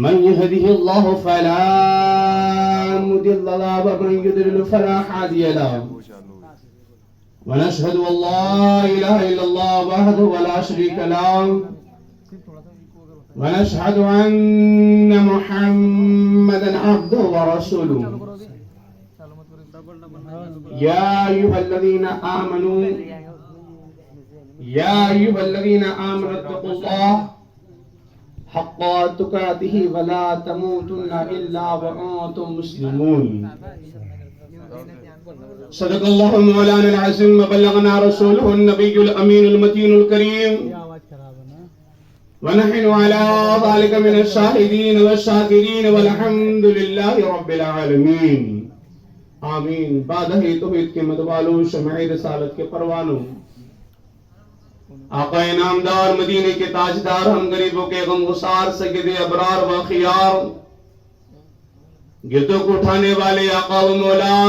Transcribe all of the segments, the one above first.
من يهده الله فلا مضل له ومن يضلل فلا هادي له ونشهد أن لا إله إلا الله وحده ولا شريك له ونشهد أن محمدا عبده ورسوله يا أيها الذين آمنوا اتقوا الله حق تقاته ولا تموتن إلا وأنتم مسلمون صدق الله مولانا العظيم وبلغنا رسوله النبي الأمين المتين الكريم ونحن على ذلك من الشاهدين والشاكرين والحمد لله رب العالمين آمین. بادہ توحید کے مدوالوں، شمع رسالت کے پروانوں، آقا انعامدار مدینے کے تاجدار، ہم غریبوں کے غمگسار، سید ابرار و خیار، گردوں کو اٹھانے والے آقا و مولا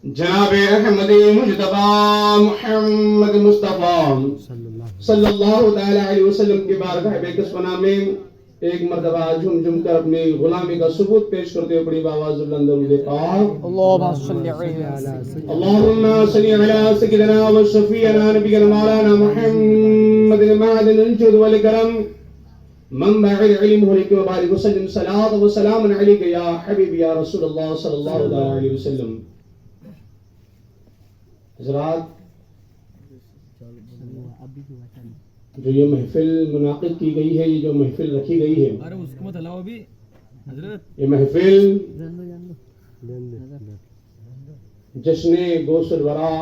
جناب احمد مجتبی محمد مصطفیٰ صلی اللہ تعالی علیہ وسلم کی بارگاہ بے کسونا میں ایک مرتبہ جھم جھم کر اپنی غلامی کا ثبوت پیش کرتے ہوئے بڑی باواز اللہ درود پاک اللہم صلی علی سیدنا و شفیعنا نبینا مولانا محمد معدن الجود والکرم منبع العلم ملک و بارک وسلم صلاۃ و سلام علیک یا حبیب یا رسول اللہ صلی اللہ علیہ وسلم. حضرات، جو یہ محفل منعقد کی گئی ہے، یہ جو محفل رکھی گئی ہے، یہ محفل جشن غوث الورا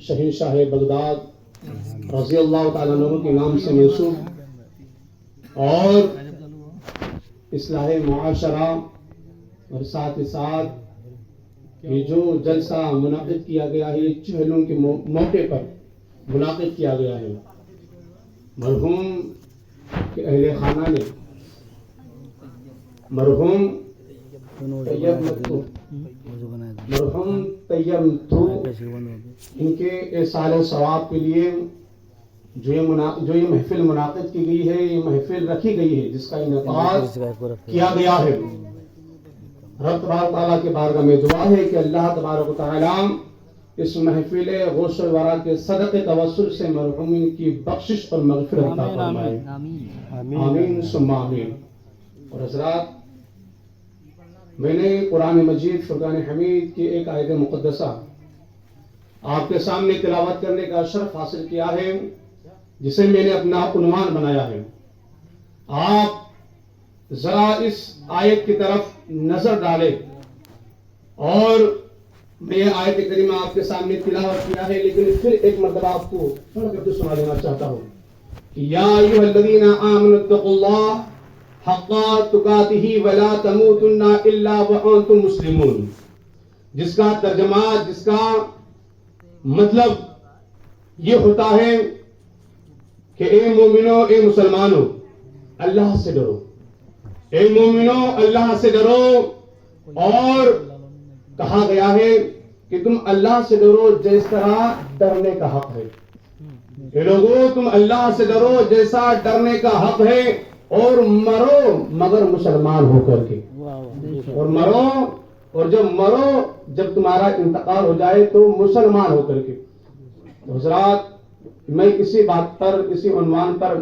شہنشاہ بغداد رضی اللہ تعالیٰ عنہ کے نام سے منسوب اور اصلاح معاشرہ اور ساتھ ہی ساتھ یہ جو جلسہ منعقد کیا گیا ہے، چہلوں کے موقع پر منعقد کیا گیا ہے. مرحوم کے اہل خانہ نے مرحوم طیب متھو ان کے احسان ثواب کے لیے جو یہ محفل منعقد کی گئی ہے، یہ محفل رکھی گئی ہے، جس کا انعقاد کیا گیا ہے. رب تبارک تعالیٰ کے بارگاہ میں دعا ہے کہ اللہ تبارک و تعالیٰ اس محفل غوث الورا کے صدقے توسل سے مرحومین کی بخشش اور مغفرت عطا فرمائے. آمین ثم آمین. اور حضرات، میں نے قرآن مجید فرقان حمید کی ایک آیت مقدسہ آپ کے سامنے تلاوت کرنے کا شرف حاصل کیا ہے، جسے میں نے اپنا عنوان بنایا ہے. آپ ذرا اس آیت کی طرف نظر ڈالیں اور میں یہ آیت کریمہ آپ کے سامنے تلاوت کیا ہے، لیکن پھر ایک مرتبہ آپ کو پڑھ کر سنا دینا چاہتا ہوں کہ یا ایھا الذین آمنوا اتقوا اللہ حق تقاتہ ولا تموتن الا وانتم مسلمون، جس کا ترجمہ، جس کا مطلب یہ ہوتا ہے کہ اے مومنو، اے مسلمانوں، اللہ سے ڈرو. اے مومنو، اللہ سے ڈرو. اور کہا گیا ہے کہ تم اللہ سے ڈرو جس طرح ڈرنے کا حق ہے. اے لوگو، تم اللہ سے ڈرو جیسا ڈرنے کا حق ہے، اور مرو مگر مسلمان ہو کر کے. اور مرو، اور جب مرو، جب تمہارا انتقال ہو جائے تو مسلمان ہو کر کے. حضرات، میں کسی بات پر، کسی عنوان پر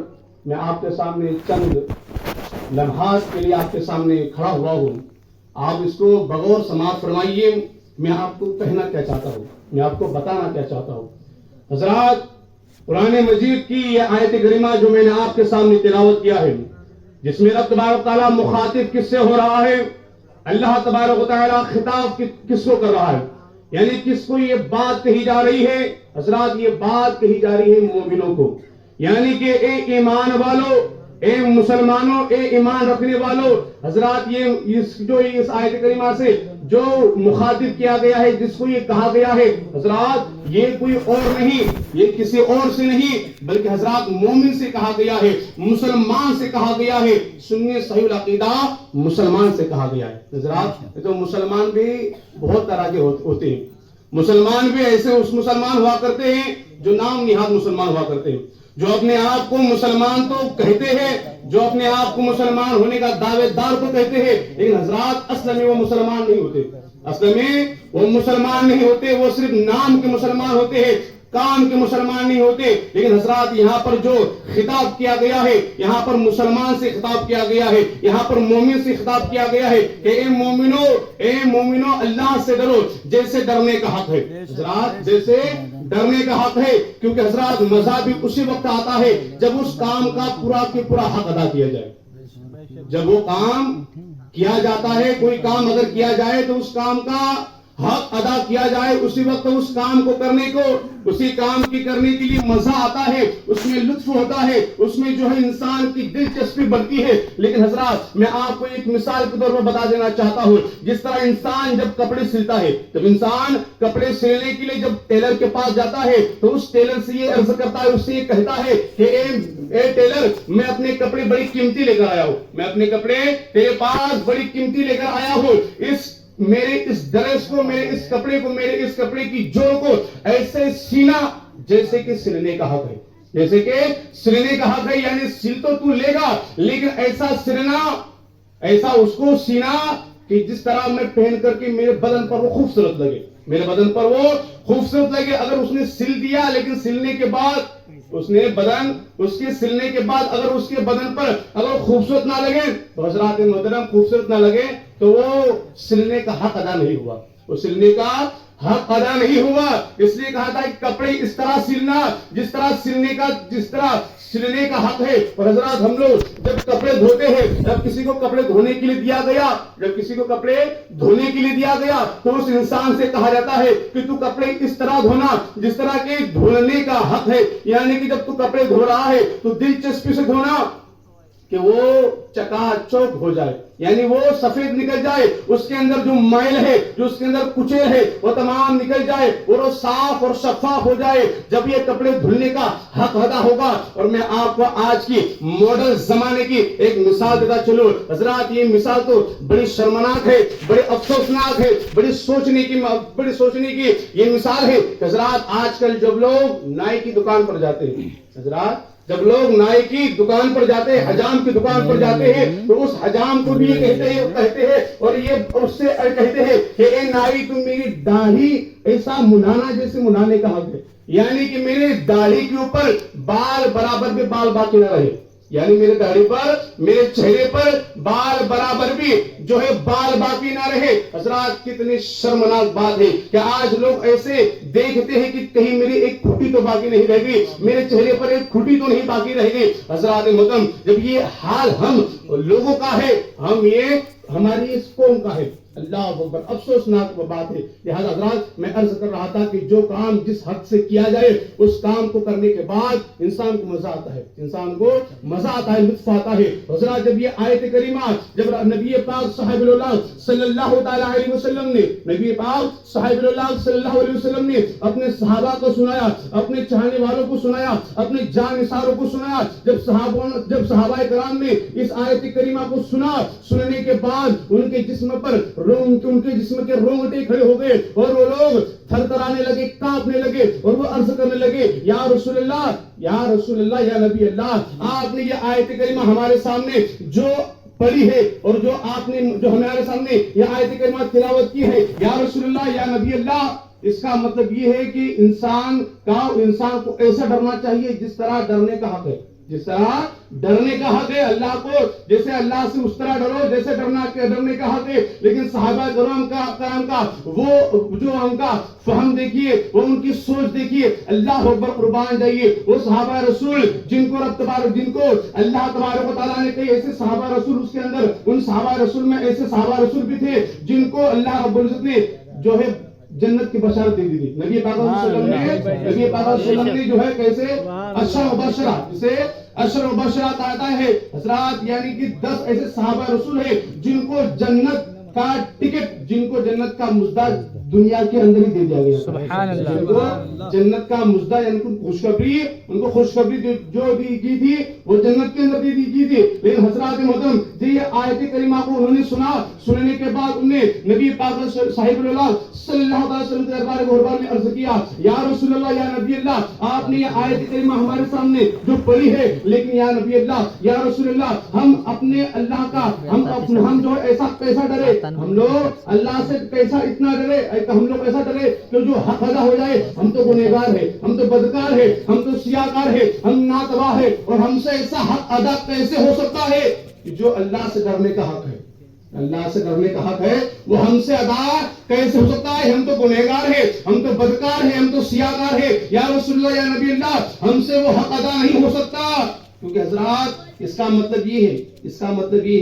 میں آپ کے سامنے چند لمحات کے لیے آپ کے سامنے کھڑا ہوا ہوں. آپ اس کو بغور سماعت فرمائیے. میں آپ کو کہنا کیا چاہتا ہوں، میں آپ کو بتانا کیا چاہتا ہوں. حضرات، قرآن مجید کی یہ آیت کریمہ جو میں نے آپ کے سامنے تلاوت کیا ہے، جس میں رب تبارک تعالیٰ مخاطب کس سے ہو رہا ہے، اللہ تبارک تعالیٰ خطاب کس کو کر رہا ہے، یعنی کس کو یہ بات کہی جا رہی ہے. حضرات، یہ بات کہی جا رہی ہے مومنوں کو، یعنی کہ اے ایمان والو، اے مسلمانوں، اے ایمان رکھنے والوں. حضرات، یہ اس آیت کریمہ سے جو مخاطب کیا گیا ہے، جس کو یہ کہا گیا ہے، حضرات، یہ کوئی اور نہیں، یہ کسی اور سے نہیں، بلکہ حضرات مومن سے کہا گیا ہے، مسلمان سے کہا گیا ہے. سنی صحیح العقیدہ مسلمان سے کہا گیا ہے. حضرات، تو مسلمان بھی بہت طرح کے ہوتے ہیں. مسلمان بھی ایسے اس مسلمان ہوا کرتے ہیں جو نام نہاد مسلمان ہوا کرتے ہیں. جو اپنے آپ کو مسلمان تو کہتے ہیں، جو اپنے آپ کو مسلمان ہونے کا دعوے دار تو کہتے ہیں، لیکن حضرات اصل میں وہ مسلمان نہیں ہوتے، اصل میں وہ مسلمان نہیں ہوتے، وہ صرف نام کے مسلمان ہوتے ہیں، کام کے مسلمان نہیں ہوتے. لیکن حضرات یہاں پر جو خطاب کیا گیا ہے، یہاں پر مسلمان سے خطاب کیا گیا ہے، یہاں پر مومن سے خطاب کیا گیا ہے کہ اے مومنو اللہ سے ڈرو جیسے ڈرنے کا حق ہے. حضرات جیسے ڈرنے کا حق ہے، کیونکہ حضرات مزہ بھی اسی وقت آتا ہے جب اس کام کا پورا کے پورا حق ادا کیا جائے. جب وہ کام کیا جاتا ہے، کوئی کام اگر کیا جائے تو اس کام کا حق ادا کیا جائے، اسی وقت اس کام کو کرنے کو، اسی کام کی کرنے کے لیے مزہ آتا ہے، اس میں لطف ہوتا ہے، اس میں جو ہے انسان کی دلچسپی بڑھتی ہے. لیکن حضرات میں آپ کو ایک مثال کے طور پر بتا دینا چاہتا ہوں، جس طرح انسان جب کپڑے سلتا ہے، جب انسان کپڑے سلنے کے لیے جب ٹیلر کے پاس جاتا ہے تو اس ٹیلر سے یہ عرض کرتا ہے، اس سے یہ کہتا ہے کہ اے ٹیلر، میں اپنے کپڑے بڑی قیمتی لے کر آیا ہوں، میں اپنے کپڑے تیرے پاس بڑی قیمتی لے کر آیا ہوں، میرے اس ڈریس کو، میرے اس کپڑے کو، میرے اس کپڑے کی جوڑ کو ایسے سینا جیسے کہ سلنے کا حق ہے، جیسے کہ سلنے کا حق ہے. یعنی سل تو لے گا، لیکن ایسا سلنا، ایسا اس کو سینا کہ جس طرح میں پہن کر کے میرے بدن پر وہ خوبصورت لگے، میرے بدن پر وہ خوبصورت لگے. اگر اس نے سل دیا لیکن سلنے کے بعد اس کے سلنے کے بعد اگر اس کے بدن پر اگر خوبصورت نہ لگے تو حضرات محترم خوبصورت نہ لگے تو وہ سلنے کا حق ادا نہیں ہوا، وہ سلنے کا حق ادا نہیں ہوا. اس لیے کہا تھا کہ کپڑے اس طرح سلنا جس طرح سلنے کا حق ہے. اور حضرات ہم لوگ جب کپڑے دھوتے ہیں، جب کسی کو کپڑے دھونے کے لیے دیا گیا تو اس انسان سے کہا جاتا ہے کہ تو کپڑے اس طرح دھونا جس طرح کے دھونے کا حق ہے. یعنی کہ جب تو کپڑے دھو رہا ہے تو دلچسپی سے دھونا کہ وہ چکا چوک ہو جائے، یعنی وہ سفید نکل جائے، اس کے اندر جو میل ہے، جو اس کے اندر کچیل ہے وہ تمام نکل جائے اور وہ صاف اور شفاف ہو جائے. جب یہ کپڑے دھلنے کا حق ادا ہوگا. اور میں آپ کو آج کی ماڈرن زمانے کی ایک مثال دیتا چلوں. حضرات یہ مثال تو بڑی شرمناک ہے، بڑی افسوسناک ہے، بڑی سوچنے کی یہ مثال ہے. حضرات آج کل جب لوگ نائی کی دکان پر جاتے ہیں، حضرات جب لوگ نائی کی دکان پر جاتے ہیں، حجام کی دکان پر جاتے ہیں، تو اس حجام کو بھی یہ کہتے ہیں اور یہ اس سے کہتے ہیں کہ اے نائی تم میری داڑھی ایسا منانا جیسے منانے کا حق ہے. یعنی کہ میرے داڑھی کے اوپر بال برابر بھی بال باقی نہ رہے، یعنی میرے داڑھی پر، میرے چہرے پر بال برابر بھی جو ہے بال باقی نہ رہے. حضرات کتنی شرمناک بات ہے کہ آج لوگ ایسے دیکھتے ہیں کہ کہیں میری ایک کھٹی تو باقی نہیں رہ گئی، میرے چہرے پر ایک کھٹی تو نہیں باقی رہ گئی. حضرات محترم جب یہ حال ہم لوگوں کا ہے، ہماری اس قوم کا ہے، اللہ اکبر افسوسناک بات ہے. لہذا حضرات میں عرض کر رہا تھا کہ جو کام جس حد سے کیا جائے اس کام کو کرنے کے بعد انسان کو مزہ آتا ہے، لطف آتا ہے. حضرات جب یہ آیت کریمہ جب نبی پاک صاحب اللہ صلی اللہ علیہ وسلم نے اپنے صحابہ کو سنایا، اپنے چاہنے والوں کو سنایا، اپنے جان نثاروں کو سنایا، جب صحابہ کرام نے اس آیت کریمہ کو سننے کے بعد ان کے جسم کے رونگٹے کھڑے ہو گئے اور وہ لوگ تھر تھرانے لگے، کانپنے لگے اور وہ عرض کرنے لگے یا رسول اللہ، یا نبی اللہ، آپ نے یہ آیت کریمہ ہمارے سامنے جو پڑھی ہے اور جو ہمارے سامنے یہ آیت کریمہ تلاوت کی ہے، یا رسول اللہ، یا نبی اللہ، اس کا مطلب یہ ہے کہ انسان کو ایسا ڈرنا چاہیے جس طرح ڈرنے کا حق ہے، جس طرح ڈرنے کا حق ہے اللہ کو، جیسے اللہ سے اس طرح ڈرو جیسے ڈرنے کا حق ہے. لیکن صحابہ کرام کا وہ جو ان کا فہم دیکھیے، وہ ان کی سوچ دیکھیے، اللہ اکبر قربان جائیے. وہ صحابہ رسول جن کو اللہ تبارک و تعالیٰ نے کئی ایسے صحابہ رسول اس کے اندر، ان صحابہ رسول میں ایسے صحابہ رسول بھی تھے جن کو اللہ رب العزت نے جو ہے جنت کی بشارت دے دی تھی. نبی پاک صلی اللہ علیہ وسلم نے جو ہے کیسے اشر و بشرہ کہتا ہے. حضرات یعنی کہ 10 ایسے صحابہ رسول ہیں جن کو جنت کا ٹکٹ، جن کو جنت کا مزدہ دنیا کے اندر ہی دے دیا گیا. سبحان اللہ. جنت کا مزدہ یعنی ان کو خوشخبری جو دی کی تھی وہ جنت کے اندر دی کی تھی. لیکن حضرات محترم جی یہ آیت کریمہ کو انہوں نے سننے کے بعد انہوں نے نبی پاک صاحب اللہ صلی اللہ علیہ وسلم کے دربار غربار میں عرض کیا یا رسول اللہ یا نبی اللہ آپ نے یہ آیت کریمہ ہمارے سامنے جو پڑھی ہے لیکن یا نبی اللہ یا رسول اللہ ہم اپنے اللہ کا ہم جو ایسا کیسا ڈرے, ہم لوگ اللہ سے کیسا اتنا ڈرے, ہم لوگ ایسا ڈرے کہ جو حق ادا ہو جائے ہم تو گنہگار ہے, ہم تو بدکار ہے, ہم تو سیاکار ہے, ہم ناتواہ ہے, اور ہم سے ایسا حق ادا کیسے ہو سکتا ہے کہ جو اللہ سے ڈرنے کا حق ہے, اللہ سے ڈرنے کا حق ہے وہ ہم سے ادا کیسے ہو سکتا ہے؟ ہم تو گنہگار ہے, ہم تو بدکار ہے, ہم تو سیاکار ہے, یا رسول اللہ یا نبی اللہ ہم سے وہ حق ادا نہیں ہو سکتا. کیونکہ حضرات اس کا مطلب یہ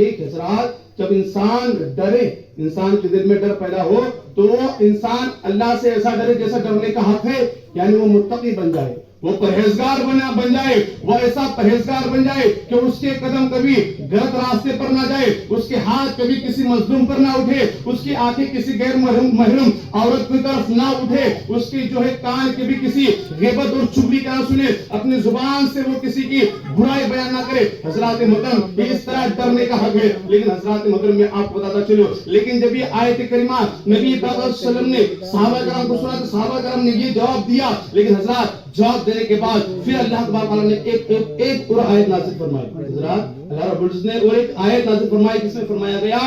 ہے کہ حضرات جب انسان ڈرے, انسان کے دل میں ڈر پیدا ہو تو انسان اللہ سے ایسا ڈرے جیسا ڈرنے کا حق ہے, یعنی وہ متقی بن جائے, وہ پرہیزگار بن جائے, وہ ایسا پرہیزگار بن جائے کہ اس کے قدم کبھی غلط راستے پر نہ جائے, اس کے ہاتھ کبھی کسی مظلوم پر نہ اٹھے, اس کی آنکھیں کسی غیر محرم عورت کی طرف نہ اٹھے, اس کی جو ہے کان کبھی کسی غیبت اور چغلی کا نہ سنے, اپنی زبان سے وہ کسی کی برائی بیان نہ کرے. حضرات محترم یہ اس طرح ڈرنے کا حق ہے. لیکن حضرات محترم میں آپ کو بتاتا چلو, لیکن جب یہ آیت کریمہ نبی پاک صلی اللہ علیہ وسلم نے صحابہ کرام کو سنا تو صحابہ کرام نے یہ جواب دیا, لیکن حضرات جواب دینے کے بعد پھر اللہ تبارک و تعالیٰ نے ایک اور آیت نازل فرمائی. حضرات اللہ رب العزت نے اور ایک آیت نازل فرمائی جس میں فرمایا گیا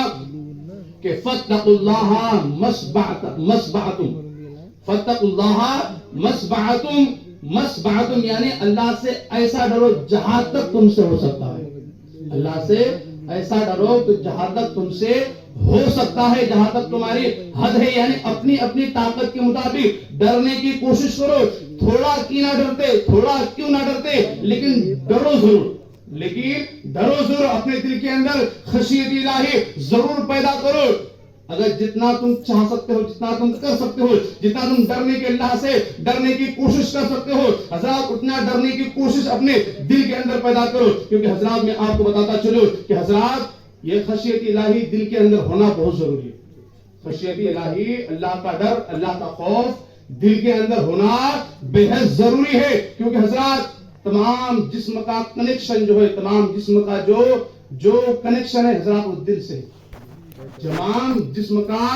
کہ فاتقوا اللہ مسبعتم, فاتقوا اللہ مسبعتم یعنی اللہ سے ایسا ڈرو جہاں تک تم سے ہو سکتا ہے, اللہ سے ایسا ڈرو کہ جہاں تک تم سے ہو سکتا ہے, جہاں تک تمہاری حد ہے, یعنی اپنی طاقت کے مطابق ڈرنے کی کوشش کرو. تھوڑا کیوں نہ ڈرتے لیکن ڈرو ضرور, اپنے دل کے اندر خشیت الہی ضرور پیدا کرو. اگر جتنا تم چاہ سکتے ہو, جتنا تم کر سکتے ہو, جتنا تم ڈرنے کے اللہ سے ڈرنے کی کوشش کر سکتے ہو, حضرات اتنا ڈرنے کی کوشش اپنے دل کے اندر پیدا کرو. کیونکہ حضرات میں آپ کو بتاتا چلو کہ حضرات یہ خشیت الہی دل کے اندر ہونا بہت ضروری ہے. خشیت الہی, اللہ کا ڈر, اللہ کا خوف دل کے اندر ہونا بے حد ضروری ہے. کیونکہ حضرات تمام جسم کا کنیکشن جو ہے, تمام جسم کا جو کنیکشن ہے حضرات وہ دل سے, تمام جسم کا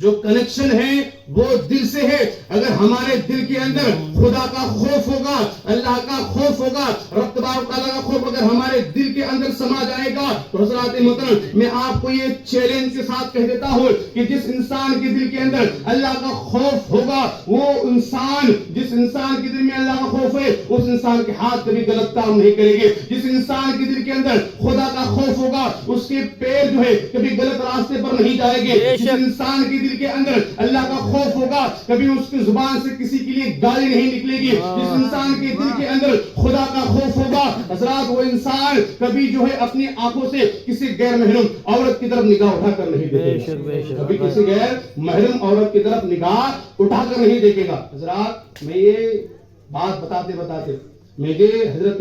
جو کنیکشن ہے وہ دل سے ہے. اگر ہمارے دل کے اندر خدا کا خوف ہوگا, اللہ کا خوف ہوگا, رب تبارک و تعالیٰ کا خوف اگر ہمارے دل کے اندر سما جائے گا تو حضرات محترم میں آپ کو یہ چیلنج کے ساتھ کہہ دیتا ہوں کہ جس انسان کے دل کے اندر اللہ کا خوف ہوگا, وہ انسان, جس انسان کے دل میں اللہ کا خوف ہے اس انسان کے ہاتھ کبھی غلط کام نہیں کرے گے. جس انسان کے دل کے اندر خدا کا خوف ہوگا اس کے پیر جو ہے کبھی غلط راستے پر نہیں جائے گے. جس انسان کے دل کے اندر اللہ کا خوف ہوگا کبھی اس کی زبان سے کسی کے لیے گالی نہیں نکلے گی. جس انسان کے دل کے اندر خدا کا خوف ہوگا حضرات وہ انسان کبھی جو ہے اپنی آنکھوں سے کسی غیر محرم عورت کی طرف نگاہ اٹھا کر نہیں دیکھے گا, کبھی کسی غیر محرم عورت کی طرف نگاہ اٹھا کر نہیں دیکھے گا. حضرات میں یہ بات بتاتے مجھے حضرت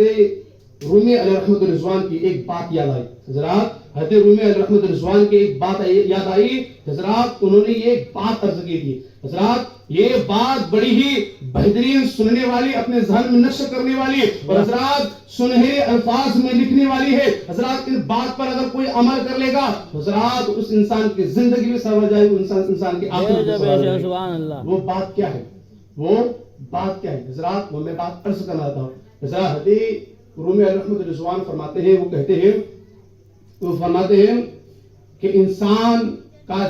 رومی علیہ رحمت الرضوان کی ایک بات یاد آئی. حضرات حضرت رومی علیہ رحمت الرضوان کی ایک بات یاد آئی. حضرات انہوں نے یہ بات عرض کی تھی. حضرات یہ بات بڑی ہی بہترین سننے والی, اپنے ذہن میں نقش کرنے والی اور حضرات سنہرے الفاظ میں لکھنے والی ہے. حضرات اس بات پر اگر کوئی عمل کر لے گا حضرات اس انسان کی زندگی میں سنور جائے گی, انسان کی آخرت میں سنور جائے گی. وہ بات کیا ہے حضرات, وہ میں بات عرض کرنا چاہتا ہوں. حضرات حضرت رومی علیہ رحمت الرضوان فرماتے ہیں, وہ فرماتے ہیں کہ انسان کا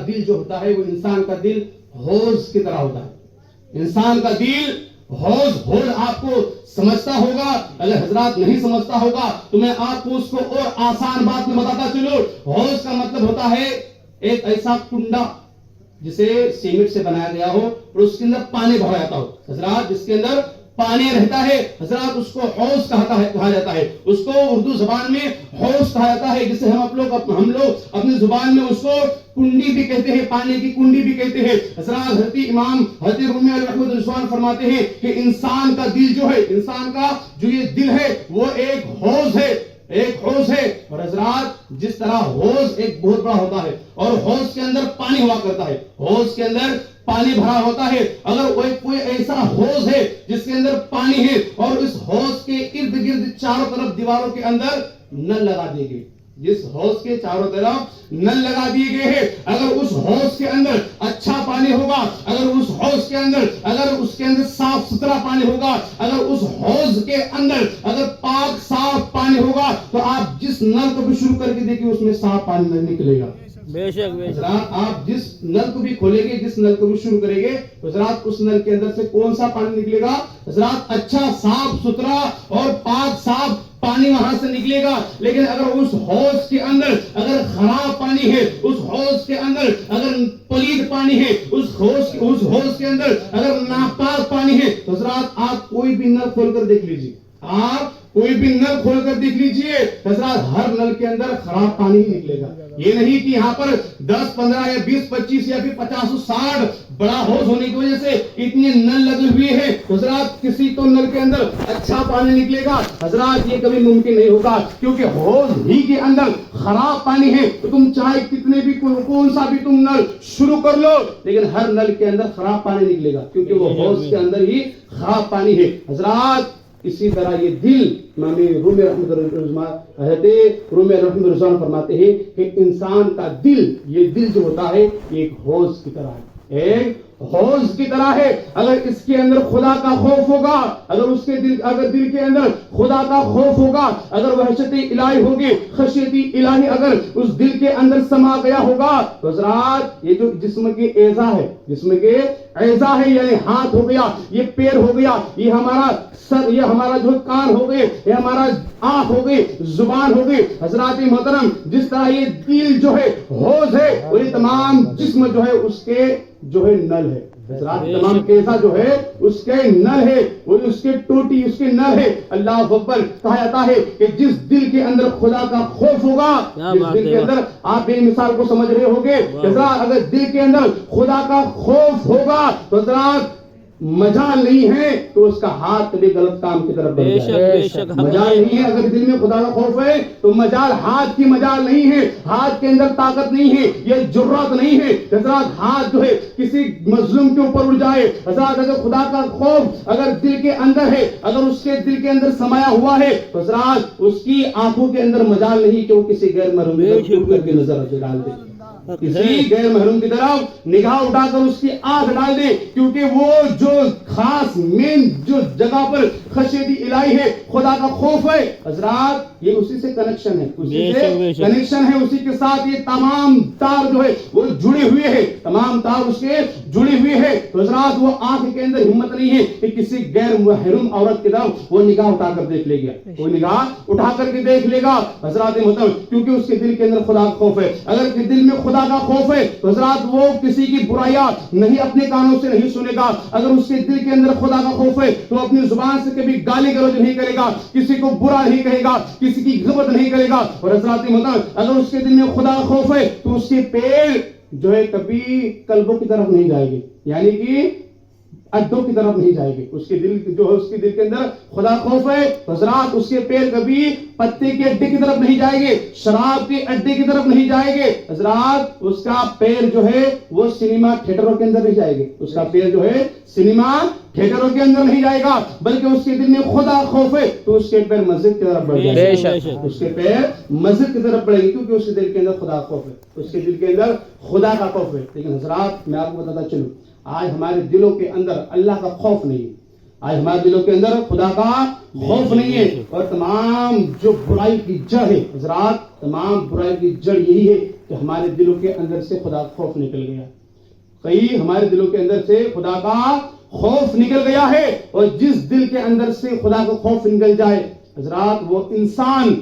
دل جو ہوتا ہے وہ انسان کا دل حوض کی طرح ہوتا ہے. انسان کا دل حوض آپ کو سمجھتا ہوگا, اگر حضرات نہیں سمجھتا ہوگا تو میں آپ کو اس کو اور آسان بات میں بتاتا چلوں. حوض کا مطلب ہوتا ہے ایک ایسا کنڈا جسے سیمنٹ سے بنایا گیا ہو اور اس کے اندر پانی بھرا جاتا ہو. حضرات جس کے اندر پانی رہتا ہے حضرات اس کو حوض کہا جاتا ہے. اس کو اردو زبان میں حوض کہا جاتا ہے, جسے ہم لوگ اپنی زبان میں اس کو کنڈی بھی کہتے ہیں, پانی کی کنڈی بھی کہتے ہیں. حضرات حضرت امام حضرت رومی علیہ رحمت الرضوان فرماتے ہیں کہ انسان کا دل جو ہے, انسان کا جو یہ دل ہے وہ ایک حوض ہے. اور حضرات جس طرح حوض ایک بہت بڑا ہوتا ہے اور حوض کے اندر پانی ہوا کرتا ہے, حوض کے اندر پانی بھرا ہوتا ہے، اگر کوئی ایسا حوض ہے جس کے اندر پانی ہے اور اس حوض کے ارد گرد چاروں طرف دیواروں کے اندر نل لگا دیے گئے، جس حوض کے چاروں طرف نل لگا دیے گئے ہیں، اگر اس حوض کے اندر اچھا پانی ہوگا، اگر اس حوض کے اندر صاف ستھرا پانی ہوگا، اگر اس حوض کے اندر اگر پاک صاف پانی ہوگا تو آپ جس نل کو بھی شروع کر کے دیکھیں اس میں صاف پانی نہیں نکلے گا۔ بے شک حضرات آپ جس نل کو بھی کھولیں گے، جس نل کو بھی شروع کریں گے، حضرات اس نل کے اندر سے کون سا پانی نکلے گا؟ حضرات اچھا صاف ستھرا اور پاک صاف پانی وہاں سے نکلے گا۔ لیکن اگر اس حوض کے اندر اگر خراب پانی ہے، اس حوض کے اندر اگر پلید پانی ہے، اس حوض کے اندر اگر ناپاک پانی ہے تو حضرات آپ کوئی بھی نل کھول کر دیکھ لیجیے، آپ کوئی بھی نل کھول کر دیکھ لیجیے، حضرات ہر نل کے اندر خراب پانی ہی نکلے گا۔ یہ نہیں کہ یہاں پر 10 15 یا 20 25 یا پھر 50 60 بڑا حوض ہونے کی وجہ سے اتنے نل لگے ہوئے ہیں، حضرات کسی تو نل کے اندر اچھا پانی نکلے گا؟ حضرات یہ کبھی ممکن نہیں ہوگا، کیونکہ حوض ہی کے اندر خراب پانی ہے تو تم چاہے کتنے بھی کون سا بھی تم نل شروع کر لو، لیکن ہر نل کے اندر خراب پانی نکلے گا، کیونکہ وہ حوض کے اندر ہی خراب پانی ہے۔ حضرات اسی طرح یہ دل، امام رومی رحمۃ اللہ فرماتے ہیں کہ انسان کا دل، یہ دل جو ہوتا ہے یہ ایک حوض کی طرح ہے، ایک حوض کی طرح ہے۔ اگر اس کے اندر خدا کا خوف ہوگا، اگر دل کے اندر خدا کا خوف ہوگا، اگر وحشت الہی ہوگی، خشیت الہی اگر اس دل کے اندر سما گیا ہوگا تو حضرات یہ جو جسم کے اعضاء ہے، یعنی ہاتھ ہو گیا، یہ پیر ہو گیا، یہ ہمارا سر، یہ ہمارا جو کان ہو گئے، یہ ہمارا آنکھ ہو گئی، زبان ہو گئی، حضرات محترم جس طرح یہ دل جو ہے حوض ہے اور یہ تمام جسم جو ہے اس کے جو ہے نل ہے، حضرات تمام کیسا جو ہے اس کے نل ہے، وہ اس کے ٹوٹی اس کے نل ہے۔ اللہ اکبر، کہا جاتا ہے کہ جس دل کے اندر خدا کا خوف ہوگا، جس دل کے اندر آپ بے مثال کو سمجھ رہے ہوگے، حضرات اگر دل کے اندر خدا کا خوف ہوگا تو حضرات مجال نہیں ہے تو اس کا ہاتھ کبھی غلط کام کی طرف بڑھ جائے، مجال نہیں ہے۔ اگر دل میں خدا کا خوف ہے تو مجال، ہاتھ کی مجال نہیں ہے، ہاتھ کے اندر طاقت نہیں ہے، یہ جرات نہیں ہے حضرات ہاتھ جو ہے کسی مظلوم کے اوپر اڑ جائے۔ حضرات اگر خدا کا خوف اگر دل کے اندر ہے، اگر اس کے دل کے اندر سمایا ہوا ہے تو حضرات اس کی آنکھوں کے اندر مجال نہیں کہ وہ کسی غیر محروم کی نظر ڈال دے، کسی غیر محروم کی طرف نگاہ اٹھا کر اس کی آنکھ ڈال دے، کیونکہ وہ جو خاص مین جو جگہ پر خشیت الہی ہے، خدا کا خوف ہے، حضرات یہ اسی سے کنیکشن ہے، اسی سے کنیکشن ہے، اسی کے ساتھ یہ تمام تار جو ہے وہ جڑے ہوئے ہیں، تمام تار اس کے جڑے ہوئے ہیں۔ تو حضرات وہ آنکھ کے اندر ہمت نہیں ہے کہ کسی غیر محروم عورت کی طرف وہ نگاہ اٹھا کر دیکھ لے گا، وہ نگاہ اٹھا کر کے دیکھ لے گا حضرات محترم، کیونکہ اس کے دل کے اندر خدا کا خوف ہے۔ اگر دل میں خدا کا خوف ہے تو حضرات وہ کسی کی برائیاں نہیں اپنے کانوں سے نہیں سنے گا۔ اگر اس کے دل کے اندر خدا کا خوف ہے تو اپنی زبان سے کبھی گالی گلوچ نہیں کرے گا، کسی کو برا نہیں کہے گا، کسی کی غیبت نہیں کرے گا۔ اور حضرات محترم اگر اس کے دل میں خدا کا خوف ہے تو اس کے پیر جو ہے کبھی کلبوں کی طرف نہیں جائے گی، یعنی کہ اڈوں کی طرف نہیں جائے گی۔ اس کے دل جو ہے اس کے دل کے اندر خدا خوف ہے حضرات اس کے پیر کبھی پتے کے اڈے کی طرف نہیں جائے گے، شراب کے اڈے کی طرف نہیں جائے گے حضرات۔ اس کا پیر جو ہے وہ سنیما تھیٹروں کے اندر نہیں جائے گے، اس کا پیر جو ہے سنیما تھیٹروں کے اندر نہیں جائے گا، بلکہ اس کے دل میں خدا خوف ہے تو اس کے پیر مسجد کی طرف بڑھ جائے گا، اس کے پیر مسجد کی طرف بڑھے گی، کیونکہ اس کے دل کے اندر خدا خوف ہے، اس کے دل کے اندر خدا کا خوف ہے۔ لیکن حضرات میں آپ کو بتاتا چلوں، آج ہمارے دلوں کے اندر اللہ کا خوف نہیں ہے، آج ہمارے دلوں کے اندر خدا کا خوف نہیں ہے، اور تمام جو برائی کی جڑ ہے حضرات، تمام برائی کی جڑ یہی ہے کہ ہمارے دلوں کے اندر سے خدا کا خوف نکل گیا، کئی ہمارے دلوں کے اندر سے خدا کا خوف نکل گیا ہے۔ اور جس دل کے اندر سے خدا کا خوف نکل جائے حضرات وہ انسان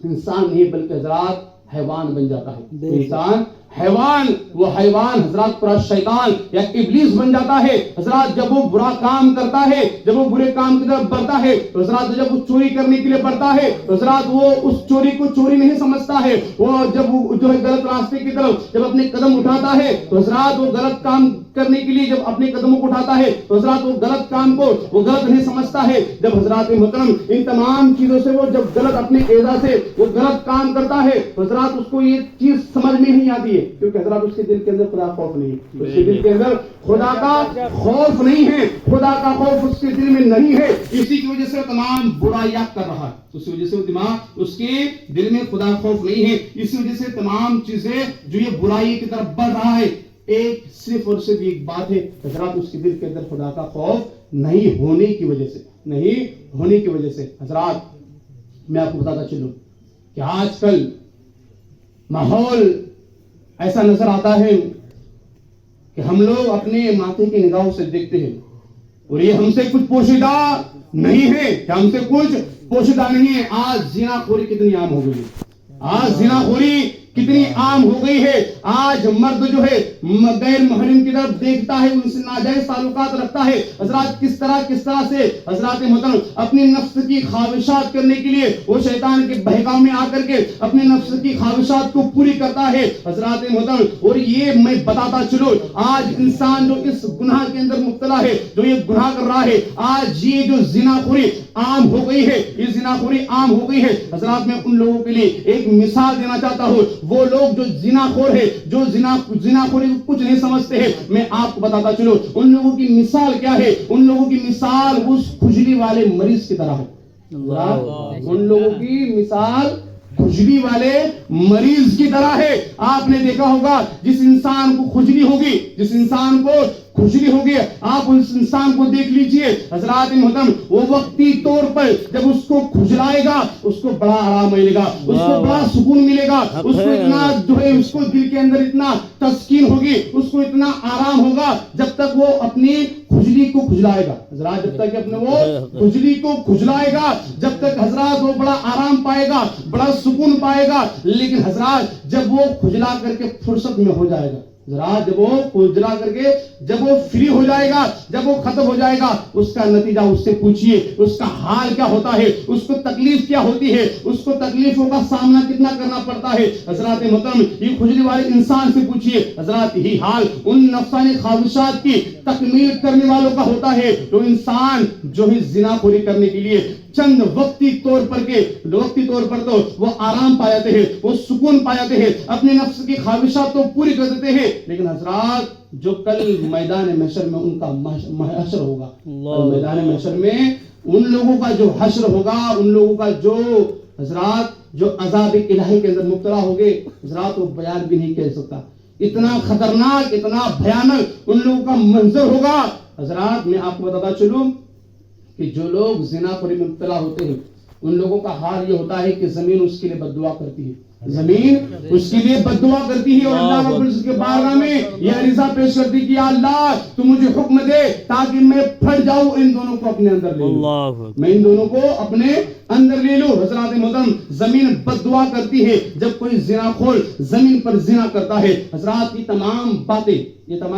نہیں بلکہ حضرات حیوان بن جاتا ہے، انسان حیوان، وہ حیوان حضرات پورا شیطان یا ابلیس بن جاتا ہے حضرات۔ جب وہ برا کام کرتا ہے، جب وہ برے کام کی طرف بڑھتا ہے تو حضرات جب وہ چوری کرنے کے لیے بڑھتا ہے تو حضرات وہ اس چوری کو چوری نہیں سمجھتا ہے، وہ جب وہ جو ہے غلط راستے کی طرف جب اپنے قدم اٹھاتا ہے تو حضرات وہ غلط کام کرنے کے لیے جب اپنے قدموں کو اٹھاتا ہے تو حضرات وہ غلط کام کو وہ غلط نہیں سمجھتا ہے۔ جب حضرات محترم ان تمام چیزوں سے وہ جب غلط اپنے اعضاء سے وہ غلط کام کرتا ہے تو حضرات اس کو یہ چیز سمجھ میں نہیں آتی ہے، کیونکہ حضرات اس کے دل کے اندر خدا خوف نہیں ہے، اس کے دل کے اندر خدا کا خوف نہیں ہے، خدا کا خوف اس کے دل میں نہیں ہے، اسی کی وجہ سے وہ تمام برائیاں کر رہا ہے، اسی وجہ سے وہ دماغ اس کے دل میں خدا خوف نہیں ہے، اسی وجہ سے تمام چیزیں جو یہ برائی کی طرف بڑھ رہا ہے، ایک صرف اور صرف ایک بات ہے حضرات، اس کے دل کے اندر خدا کا خوف نہیں ہونے کی وجہ سے، نہیں ہونے کی وجہ سے۔ حضرات میں آپ کو بتاتا چلوں کہ آج کل ماحول ایسا نظر آتا ہے کہ ہم لوگ اپنے ماتھے کی نگاہوں سے دیکھتے ہیں اور یہ ہم سے کچھ پوشیدہ نہیں ہے، کہ ہم سے کچھ پوشیدہ نہیں ہے۔ آج زنا خوری کتنی عام ہو گئی ہے، آج زنا خوری کتنی عام ہو گئی ہے۔ آج مرد جو ہے غیر محرم کی طرف دیکھتا ہے، ان سے ناجائز تعلقات رکھتا ہے۔ حضرات کس طرح سے حضرات محترم اپنی نفس کی خواہشات کرنے کے لیے وہ شیطان کے بہکاؤ میں آ کر کے اپنے نفس کی خواہشات کو پوری کرتا ہے حضرات محترم۔ اور یہ میں بتاتا چلو، آج انسان جو اس گناہ کے اندر مبتلا ہے، جو یہ گناہ کر رہا ہے، آج یہ جو زنا خوری عام ہو گئی ہے، یہ زنا خوری عام ہو گئی ہے۔ حضرات میں ان لوگوں کے لیے ایک مثال دینا چاہتا ہوں، وہ لوگ جو زنا خور ہے، جو زنا خوری کو کچھ نہیں سمجھتے ہیں، میں آپ کو بتاتا چلو ان لوگوں کی مثال کیا ہے۔ ان لوگوں کی مثال اس کھجلی والے مریض کی طرح ہے۔ ان لوگوں کی مثال کھجلی والے مریض کی طرح ہے۔ آپ نے دیکھا ہوگا جس انسان کو کھجلی ہوگی، جس انسان کو کھجلی ہوگی، آپ اس انسان کو دیکھ لیجئے حضرات محترم، وہ وقتی طور پر جب اس کو کھجلائے گا اس کو بڑا آرام ملے گا، اس کو بڑا سکون ملے گا، اس کو اتنا جو ہے اس کو دل کے اندر اتنا تسکین ہوگی، اس کو اتنا آرام ہوگا جب تک وہ اپنی کھجلی کو کھجلائے گا۔ حضرات جب تک اپنے وہ کھجلی کو کھجلائے گا، جب تک حضرات وہ بڑا آرام پائے گا، بڑا سکون پائے گا۔ لیکن حضرات جب وہ کھجلا کر کے فرصت میں ہو جائے گا، حضرات جب وہ کھجلا کر کے جب وہ فری ہو جائے گا، جب وہ ختم ہو جائے گا، اس کا نتیجہ اس سے پوچھئے، اس کا حال کیا ہوتا ہے، اس کو تکلیف کیا ہوتی ہے، اس کو تکلیفوں کا سامنا کتنا کرنا پڑتا ہے۔ حضرات محترم یہ کھجلی والے انسان سے پوچھئے، حضرات یہی حال ان نفسانی خواہشات کی تکمیل کرنے والوں کا ہوتا ہے، جو انسان جو ہی زنا خوری کرنے کے لیے چند وقتی طور پر تو وہ آرام پا جاتے ہیں، وہ سکون پا جاتے ہیں، اپنے نفس کی خواہشات تو پوری کر دیتے ہیں، لیکن حضرات جو کل میدان محشر میں ان کا حشر ہوگا، میدان محشر میں ان لوگوں کا جو حشر ہوگا، ان لوگوں کا جو حضرات جو عذاب الہی کے اندر مبتلا ہوگے، حضرات وہ بیان بھی نہیں کہہ سکتا، اتنا خطرناک، اتنا بھیانک ان لوگوں کا منظر ہوگا۔ حضرات میں آپ کو بتاتا چلوں کہ جو لوگ زنا خوری میں مبتلا ہوتے ہیں ان لوگوں کا حال یہ ہوتا ہے کہ زمین اس کے لیے بد دعا کرتی ہے، زمین اس کے لیے بد دعا کرتی ہے، اور اللہ رب العزت کے بارگاہ میں یہ عریضہ پیش کرتی کہ یا اللہ تو مجھے حکم دے تاکہ میں پھٹ جاؤں، ان دونوں کو اپنے اندر لے لوں، میں ان دونوں کو اپنے اندر لے لوں۔ حضرات محترم زمین بد دعا کرتی ہے جب کوئی زنا خور زمین پر زنا کرتا ہے۔ حضرات یہ تمام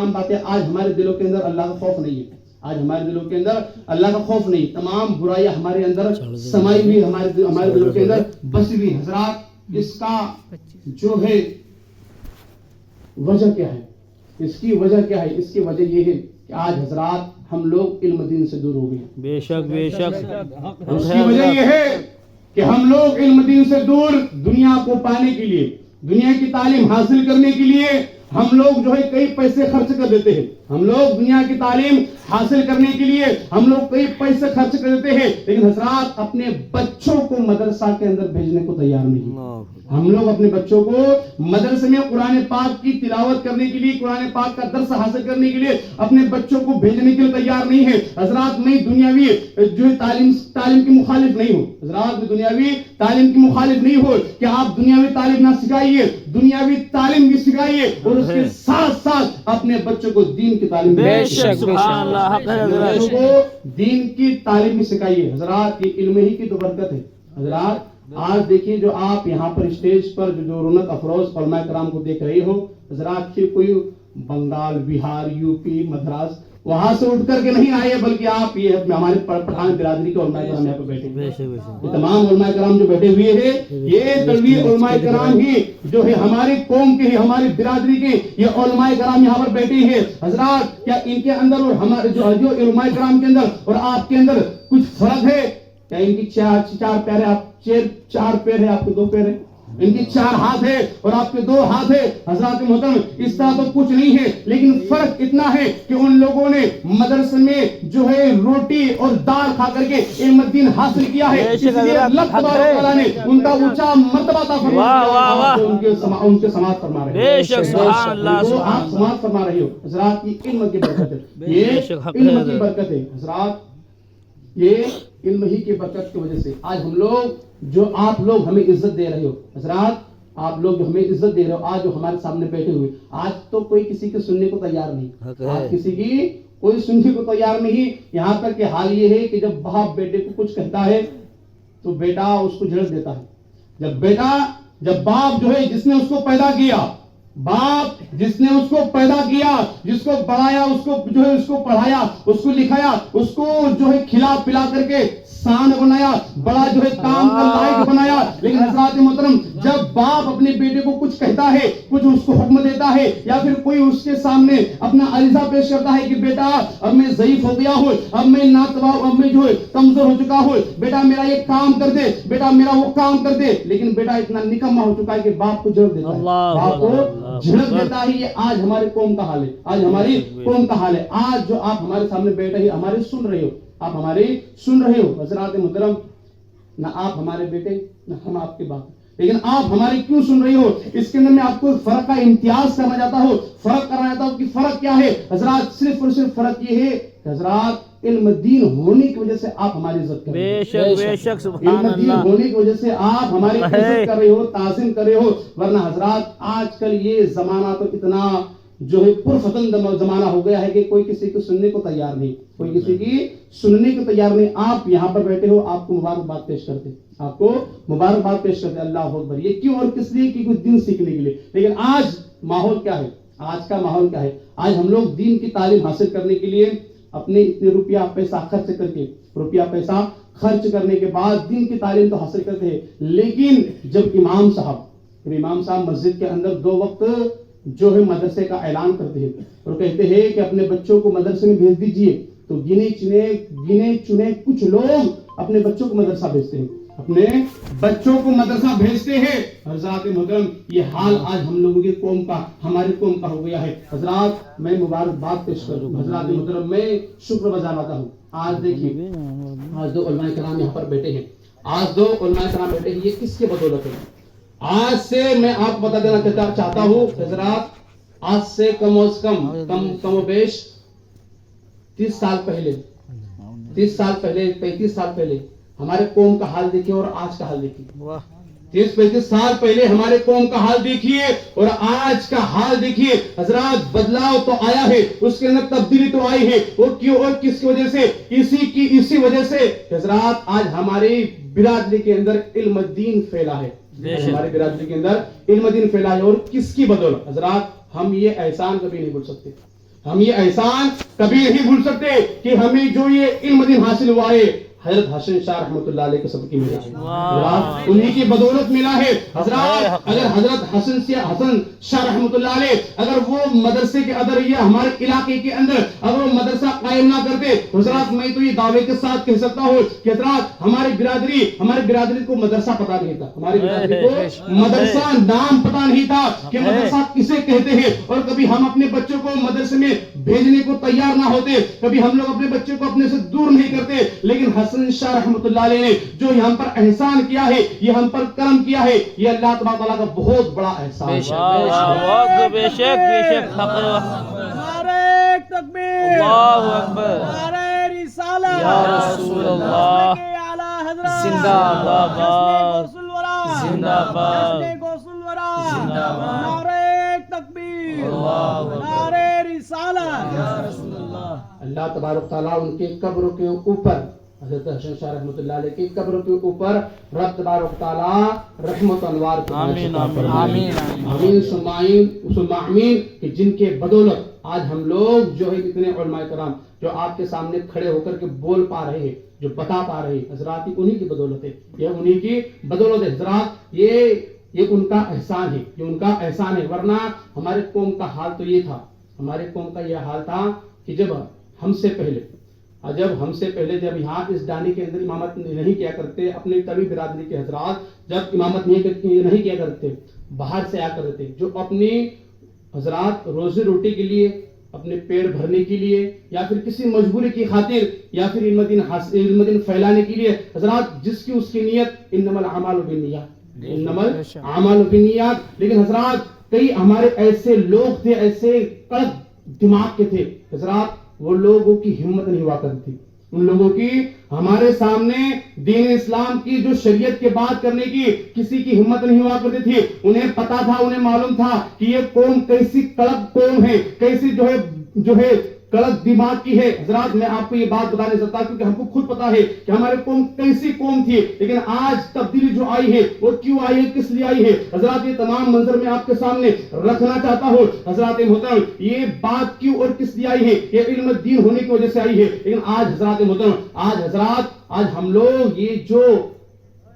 باتیں آج ہمارے دلوں کے اندر اللہ کا خوف نہیں ہے، آج ہمارے دلوں کے اندر اللہ کا خوف نہیں، تمام برائیاں ہمارے اندر سمائی ہوئی، ہمارے دلوں کے اندر بسی ہوئی۔ حضرات اس کا جو ہے وجہ کیا ہے، اس کی وجہ کیا ہے؟ اس کی وجہ یہ ہے کہ آج حضرات ہم لوگ علم دین سے دور ہو گئے، بے شک اس کی وجہ یہ ہے کہ ہم لوگ علم دین سے دور، دنیا کو پانے کے لیے، دنیا کی تعلیم حاصل کرنے کے لیے ہم لوگ جو ہے کئی پیسے خرچ کر دیتے ہیں، ہم لوگ دنیا کی تعلیم حاصل کرنے کے لیے ہم لوگ کئی پیسے خرچ کر دیتے ہیں، لیکن حضرات اپنے بچوں کو مدرسہ کے اندر بھیجنے کو تیار نہیں۔ ہم لوگ اپنے بچوں کو مدرسے میں قرآن پاک کی تلاوت کرنے کے لیے، قرآن پاک کا درس حاصل کرنے کے لیے اپنے بچوں کو بھیجنے کے لیے تیار نہیں ہے۔ حضرات میں دنیاوی جو تعلیم کی مخالف نہیں ہوں، حضرات میں دنیاوی تعلیم کی مخالف نہیں ہو کہ آپ دنیاوی تعلیم نہ سکھائیے، دنیاوی تعلیم بھی سکھائیے، اور اس کے ساتھ ساتھ اپنے بچوں کو دین کی تعلیم دین کی تعلیم بھی سکھائیے۔ حضرات یہ علم ہی کی تو برکت ہے۔ حضرات آج دیکھیے جو آپ یہاں پر اسٹیج پر جو رونق افروز علماء کرام کو دیکھ رہے ہو، حضرات پھر کوئی بنگال، بہار، یو پی، مدراس وہاں سے اٹھ کر کے نہیں آئے، بلکہ آپ یہ ہمارے پٹھان برادری کے علماء کرام یہاں پہ بیٹھے ہیں، یہ تمام علماء کرام جو بیٹھے ہوئے ہیں، یہ تلوی علماء کرام ہی جو ہے ہماری قوم کے، ہماری برادری کے یہ علماء کرام یہاں پر بیٹھے ہیں۔ حضرات کیا ان کے اندر اور ہمارے جو علماء کرام کے اندر اور آپ کے اندر کچھ فرق ہے؟ کیا ان کی چار پیر ہے، آپ چار پیر ہے، آپ کے 2 پیر ہیں؟ ان کی 4 ہاتھ ہے اور آپ کے 2 ہاتھ ہے. حضرات محترم اس طرح تو کچھ نہیں ہے, لیکن فرق اتنا ہے کہ ان لوگوں نے مدرسے میں جو ہے روٹی اور دال کھا کر کے علم الدین حاصل کیا ہے, اس لیے اللہ تبارک تعالیٰ نے ان کا اونچا مرتبہ عطا فرمایا. ان کے سماعت فرما رہے ہیں, سبحان اللہ, آپ سماعت فرما رہے ہو. حضرات یہ علم کی برکت ہے, یہ علم کی برکت ہے. حضرات یہ علم ہی کی برکت کی وجہ سے آج ہم لوگ جو آپ لوگ ہمیں عزت دے رہے ہو. حضرات آپ لوگ جو ہمیں عزت دے رہے ہو, آج جو ہمارے سامنے بیٹھے ہوئے, آج تو کوئی کسی کے سننے کو تیار نہیں, آج کسی کی کوئی سننے کو تیار نہیں. یہاں تک کہ حال یہ ہے کہ جب باپ بیٹے کو کچھ کہتا ہے تو بیٹا اس کو جھڑک دیتا ہے. جب باپ جو ہے جس نے اس کو پیدا کیا, باپ جس نے اس کو پیدا کیا, جس کو بڑھایا, اس کو جو ہے اس کو پڑھایا, اس کو لکھایا, اس کو جو ہے کھلا پلا کر کے سان بنایا, بڑا جو ہے کام کا لائق بنایا. لیکن حضرات محترم جب باپ اپنے بیٹے کو کچھ کہتا ہے, کچھ اس کو حکم دیتا ہے, یا پھر کوئی اس کے سامنے اپنا عریضہ پیش کرتا ہے کہ بیٹا اب میں ضعیف ہو گیا ہوں, اب میں ناتواں, اب میں جو ہے کمزور ہو چکا ہوں, بیٹا میرا یہ کام کر دے, بیٹا میرا وہ کام کر دے, لیکن بیٹا اتنا نکما ہو چکا ہے کہ باپ کو جھڑک دیتا ہے, باپ کو جھڑک دیتا ہے. یہ آج ہماری قوم کا حال ہے, آج ہماری قوم کا حال ہے. آج جو آپ ہمارے سامنے بیٹھے ہیں, ہمارے سن رہے ہو, آپ ہمارے سن رہے ہو. حضرات محترم نہ آپ ہمارے بیٹے نہ ہم آپ کے باپ, لیکن آپ ہماری کیوں سن رہی ہو؟ اس کے اندر میں آپ کو فرق کا امتیاز کرنا چاہتا ہوں, فرق کرنا چاہتا ہوں کہ فرق کیا ہے. حضرات صرف اور صرف فرق یہ ہے کہ حضرات علم دین ہونے کی وجہ سے آپ ہماری عزت کر رہے ہو, بے شک سبحان اللہ, علم دین ہونے کی وجہ سے آپ ہماری عزت کر رہے ہو, تعظیم کر رہے ہو. ورنہ حضرات آج کل یہ زمانہ تو اتنا جو ہے پرفتن زمانہ ہو گیا ہے کہ کوئی کسی کو سننے کو تیار نہیں, کوئی کسی کی سننے کو تیار نہیں. آپ یہاں پر بیٹھے ہو, آپ کو مبارکباد پیش کرتے, آپ کو مبارکباد پیش کرتے, اللہ اکبر. یہ کیوں اور کس لیے؟ کہ کچھ دین سیکھنے کے لیے. لیکن آج ماحول کیا ہے, آج کا ماحول کیا ہے؟ آج ہم لوگ دین کی تعلیم حاصل کرنے کے لیے اپنے اتنے روپیہ پیسہ خرچ کر کے, روپیہ پیسہ خرچ کرنے کے بعد دین کی تعلیم تو حاصل کرتے ہیں, لیکن جب امام صاحب مسجد کے اندر 2 وقت جو ہے مدرسے کا اعلان کرتے ہیں اور کہتے ہیں کہ اپنے بچوں کو مدرسے میں بھیج دیجئے, تو گنے چنے کچھ لوگ اپنے بچوں کو مدرسہ بھیجتے ہیں, اپنے بچوں کو مدرسہ بھیجتے ہیں. حضرات محترم یہ حال آج ہم لوگوں کی قوم کا, ہماری قوم کا ہو گیا ہے. حضرات میں مبارکباد پیش کروں, حضرات محترم میں شکر بجا لاتا ہوں. آج دیکھیے, آج 2 علماء کرام یہاں پر بیٹھے ہیں, آج 2 علماء کرام بیٹھے ہیں, یہ کس کے بدولت ہے؟ آج سے میں آپ کو بتا دینا چاہتا ہوں حضرات, آج سے کم و بیش 30 سال پہلے 35 سال پہلے ہمارے قوم کا حال دیکھیے اور آج کا حال دیکھیے. 30-35 سال پہلے ہمارے قوم کا حال دیکھیے اور آج کا حال دیکھیے. حضرات بدلاؤ تو آیا ہے, اس کے اندر تبدیلی تو آئی ہے, وہ کیوں اور کس کی وجہ سے؟ اسی وجہ سے حضرات آج ہماری برادری کے اندر علم الدین پھیلا ہے, ہماری برادری کے اندر علم دین پھیلا ہے. اور کس کی بدولت؟ حضرات ہم یہ احسان کبھی نہیں بھول سکتے, ہم یہ احسان کبھی نہیں بھول سکتے کہ ہمیں جو یہ علم دین حاصل ہوا ہے حضرت حسن شاہ رحمۃ اللہ علیہ کے سب کی ملا ہے, انہی کی بدولت ملا ہے. حضرات اگر حضرت حسن شاہ رحمۃ اللہ علیہ اگر وہ مدرسے کے اندر یا ہمارے علاقے کے اندر اگر وہ مدرسہ قائم نہ کرتے, حضرات میں تو یہ دعوے کے ساتھ کہہ سکتا ہوں کہ حضرات ہماری برادری کو مدرسہ پتا نہیں تھا, ہماری برادری کو مدرسہ نام پتا نہیں تھا کہ مدرسہ کسے کہتے ہیں. اور کبھی ہم اپنے بچوں کو مدرسے میں بھیجنے کو تیار نہ ہوتے, کبھی ہم لوگ اپنے بچوں کو اپنے سے دور نہیں کرتے. لیکن حسن شاہ رحمۃ اللہ علیہ نے جو ہم پر احسان کیا ہے, یہ ہم پر کرم کیا ہے, یہ اللہ تبارک تعالیٰ کا بہت بڑا احسان ہے. بے شک نعرہ تکبیر, اللہ اکبر, نعرہ رسالت, یا رسول اللہ, زندہ باد, زندہ باد, نعرہ تکبیر, نعرہ رسالت, یا رسول اللہ. اللہ تبارک تعالیٰ ان کے قبر کے اوپر, حضرت حسن شاہ رحمۃ اللہ علیہ کی قبر کے اوپر رب تبارک تعالیٰ رحمت انوار آمین آمین آمین ثم آمین, کہ جن کے بدولت آج ہم لوگ جو ہے اتنے علماء کرام جو آپ کے سامنے کھڑے ہو کر کے بول پا رہے ہیں, جو بتا پا رہے ہیں, حضرات انہی کی بدولت ہے, یہ انہی کی بدولت ہے. حضرات یہ ان کا احسان ہے, یہ ان کا احسان ہے. ورنہ ہمارے قوم کا حال تو یہ تھا, ہمارے قوم کا یہ حال تھا کہ جب ہم سے پہلے جب ہم سے پہلے جب یہاں اس ڈانی کے اندر امامت نہیں کیا کرتے، اپنی طویل برادری کے حضرات جب امامت نہیں کیا کرتے، باہر سے آ کرتے تھے، جو اپنی حضرات روزی روٹی کے لیے، اپنے پیٹ بھرنے کے لیے، یا پھر کسی مجبوری کی خاطر، یا پھر علم دین پھیلانے کے لیے، حضرات جس کی اس کی نیت، انما الاعمال بالنیات، انما الاعمال بالنیات. لیکن حضرات کئی ہمارے ایسے لوگ تھے، ایسے کڑک دماغ کے تھے حضرات، وہ لوگوں کی ہمت نہیں ہوا کرتی تھی، ان لوگوں کی ہمارے سامنے دین اسلام کی جو شریعت کے بات کرنے کی کسی کی ہمت نہیں ہوا کرتی تھی. انہیں پتا تھا، انہیں معلوم تھا کہ یہ قوم کیسی کڑک قوم ہے، کیسی جو ہے کڑک دماغ کی ہے. حضرات میں آپ کو یہ بات بتا نہیں سکتا کیونکہ ہم کو خود پتا ہے کہ ہمارے قوم کیسی قوم تھی. لیکن آج تبدیلی جو آئی ہے وہ کیوں آئی ہے، کس لیے آئی ہے، حضرات یہ تمام منظر میں آپ کے سامنے رکھنا چاہتا ہوں. حضرات محترم یہ بات کیوں اور کس لیے آئی ہے، یہ علم دین ہونے کی وجہ سے آئی ہے. لیکن آج حضرات محترم آج ہم لوگ یہ جو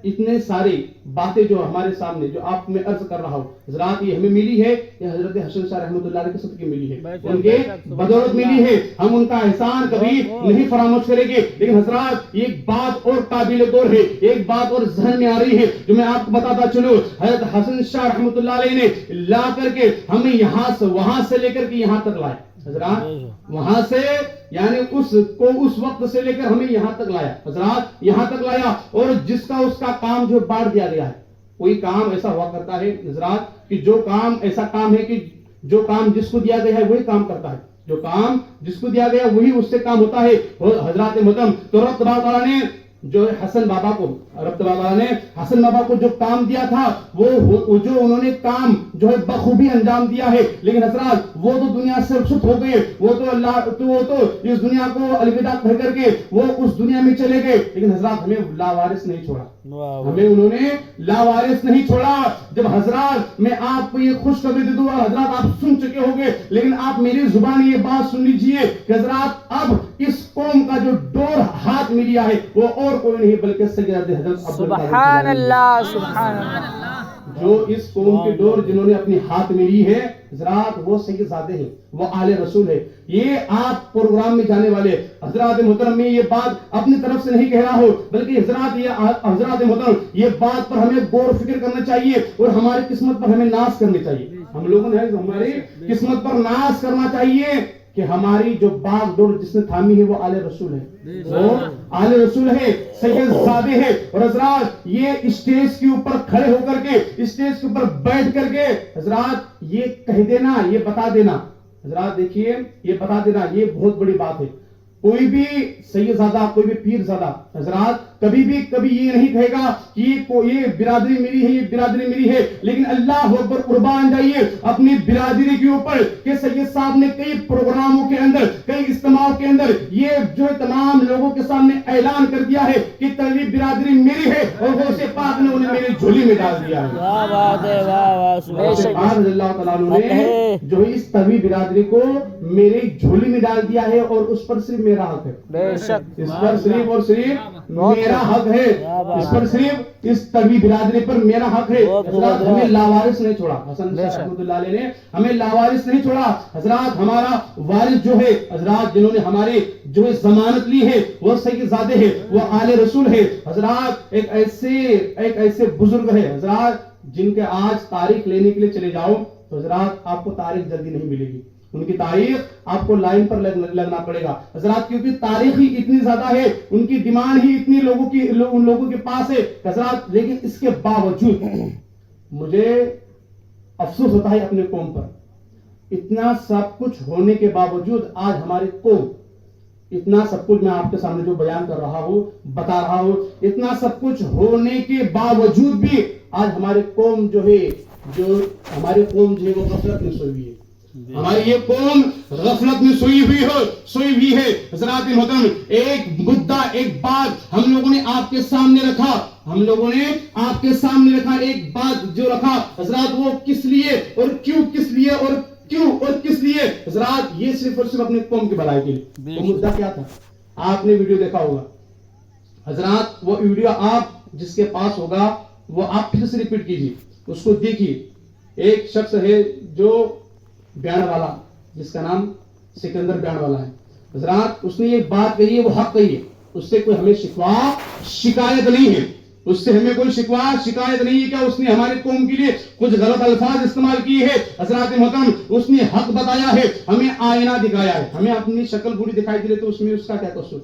اتنے ساری باتیں جو ہمارے سامنے جو آپ میں عرض کر رہا ہوں حضرات، یہ ہمیں ملی ہے، یہ حضرت حسن شاہ رحمۃ اللہ علیہ کے صدقے ملی ہے، ان کے بدولت ملی ہے. ہم ان کا احسان کبھی نہیں فراموش کریں گے. لیکن حضرات ایک بات اور قابل غور ہے، ایک بات اور ذہن میں آ رہی ہے جو میں آپ کو بتاتا چلوں. حضرت حسن شاہ رحمۃ اللہ علیہ نے لا کر کے ہمیں یہاں سے وہاں سے لے کر کے یہاں تک لائے حضرات، وہاں سے یعنی اس وقت سے لے کر ہمیں یہاں تک لایا حضرات، یہاں تک لایا. اور جس کا کام جو بانٹ دیا گیا ہے، کوئی کام ایسا ہوا کرتا ہے حضرات کہ جو کام ایسا کام ہے کہ جو کام جس کو دیا گیا ہے وہی کام کرتا ہے، جو کام جس کو دیا گیا وہی اس سے کام ہوتا ہے. حضرات محترم تو رب تبارک تعالیٰ نے جو حسن بابا کو حسن بابا کو جو کام دیا تھا وہ جو انہوں نے کام جو ہے بخوبی انجام دیا ہے. لیکن حضرات وہ تو دنیا سے رخصت ہو گئے، وہ تو اس دنیا کو الوداع کہہ کر کے وہ اس دنیا میں چلے گئے. لیکن حضرات ہمیں لاوارث نہیں چھوڑا، ہمیں انہوں نے لاوارث نہیں چھوڑا. جب حضرات میں آپ کو یہ خوشخبری دے دوں، حضرات آپ سن چکے ہوں گے لیکن آپ میری زبان یہ بات سن لیجئے کہ حضرات اب اس قوم کا جو ڈور ہاتھ میں لیا ہے وہ اور کوئی نہیں بلکہ سید حضرت سبحان اللہ، سبحان اللہ. جو اس قوم کے ڈور جنہوں نے اپنی ہاتھ میں لی ہے حضرات وہ سید زادے ہیں، وہ آل رسول ہے. یہ آپ پروگرام میں جانے والے حضرات محترم، میں یہ بات اپنی طرف سے نہیں کہہ رہا ہوں بلکہ حضرات محترم یہ بات پر ہمیں غور و فکر کرنا چاہیے اور ہماری قسمت پر ہمیں ناز کرنی چاہیے. ہم لوگوں نے ہماری قسمت پر ناز کرنا چاہیے کہ ہماری جو باغ ڈور جس نے تھامی ہے وہ آل رسول ہے، وہ آل رسول ہے، سید زادے ہے. اور حضرات یہ اسٹیج کے اوپر کھڑے ہو کر کے، اسٹیج کے اوپر بیٹھ کر کے حضرات یہ کہہ دینا، یہ بتا دینا حضرات، دیکھیے یہ بتا دینا یہ بہت بڑی بات ہے. کوئی بھی سید زادہ، کوئی بھی پیر زادہ حضرات کبھی یہ نہیں کہے گا کہ یہ برادری میری ہے، یہ برادری میری ہے. لیکن اللہ اکبر، قربان جائیے اپنی برادری کے اوپر کہ سید صاحب نے کئی پروگراموں کے اندر، کئی اجتماعوں کے اندر یہ جو تمام لوگوں کے سامنے اعلان کر دیا ہے کہ تغوی برادری میری ہے اور غوث پاک نے انہیں میری جھولی میں ڈال دیا ہے. کیا بات ہے، واہ واہ. غوث پاک رضی اللہ تعالیٰ عنہ نے جو اس تغوی برادری کو میری جھولی میں ڈال دیا ہے اور اس پر صرف میرا حق ہے، بے شک اس پر صرف اور صرف میرا حق ہے، اس پر صرف اس تغوی برادری پر میرا حق ہے. حضرات ہمیں لاوارث نہیں چھوڑا، حسن شاہ رحمۃ اللہ علیہ نے ہمیں لاوارث نہیں چھوڑا. حضرات ہمارا وارث جو ہے حضرات جنہوں نے ہماری جو ہے ضمانت لی ہے وہ سید زادے ہے، وہ آل رسول ہے. حضرات ایک ایسے بزرگ ہے حضرات جن کے آج تاریخ لینے کے لیے چلے جاؤ تو حضرات آپ کو تاریخ جلدی نہیں ملے گی، ان کی تاریخ آپ کو لائن پر لگنا پڑے گا حضرات، کیونکہ تاریخ ہی اتنی زیادہ ہے، ان کی ڈیمانڈ ہی اتنی ان لوگوں کے پاس ہے حضرات. لیکن اس کے باوجود مجھے افسوس ہوتا ہے اپنے قوم پر، اتنا سب کچھ ہونے کے باوجود آج ہماری قوم، اتنا سب کچھ میں آپ کے سامنے جو بیان کر رہا ہوں، بتا رہا ہوں، اتنا سب کچھ ہونے کے باوجود بھی آج ہماری قوم جو ہے وہ غفلت میں سوئی ہوئی ہے. ہماری یہ قوم غفلت میں سوئی ہوئی ہے حضرات محترم. ایک مدعا، ایک بات ہم لوگوں نے آپ کے سامنے رکھا، ایک بات جو رکھا حضرات وہ کس لیے اور کس لیے حضرات، یہ صرف اور صرف اپنے قوم کی بھلائی کے لیے. وہ مدعا کیا تھا؟ آپ نے ویڈیو دیکھا ہوگا حضرات، وہ ویڈیو آپ جس کے پاس ہوگا وہ آپ پھر سے ریپیٹ کیجیے، اس کو دیکھیے. ایک شخص ہے جو بیان والا، جس کا نام سکندر بیان والا ہے. حضرات اس نے یہ بات کہی ہے وہ حق کہی ہے, اس سے کوئی ہمیں شکوا شکایت نہیں ہے, اس سے ہمیں کوئی شکوا شکایت نہیں ہے. کیا اس نے ہمارے قوم کے لیے کچھ غلط الفاظ استعمال کیے ہیں؟ حضرات محترم اس نے حق بتایا ہے, ہمیں آئینہ دکھایا ہے. ہمیں اپنی شکل بری دکھائی دے رہی تو اس میں اس کا کیا قصور؟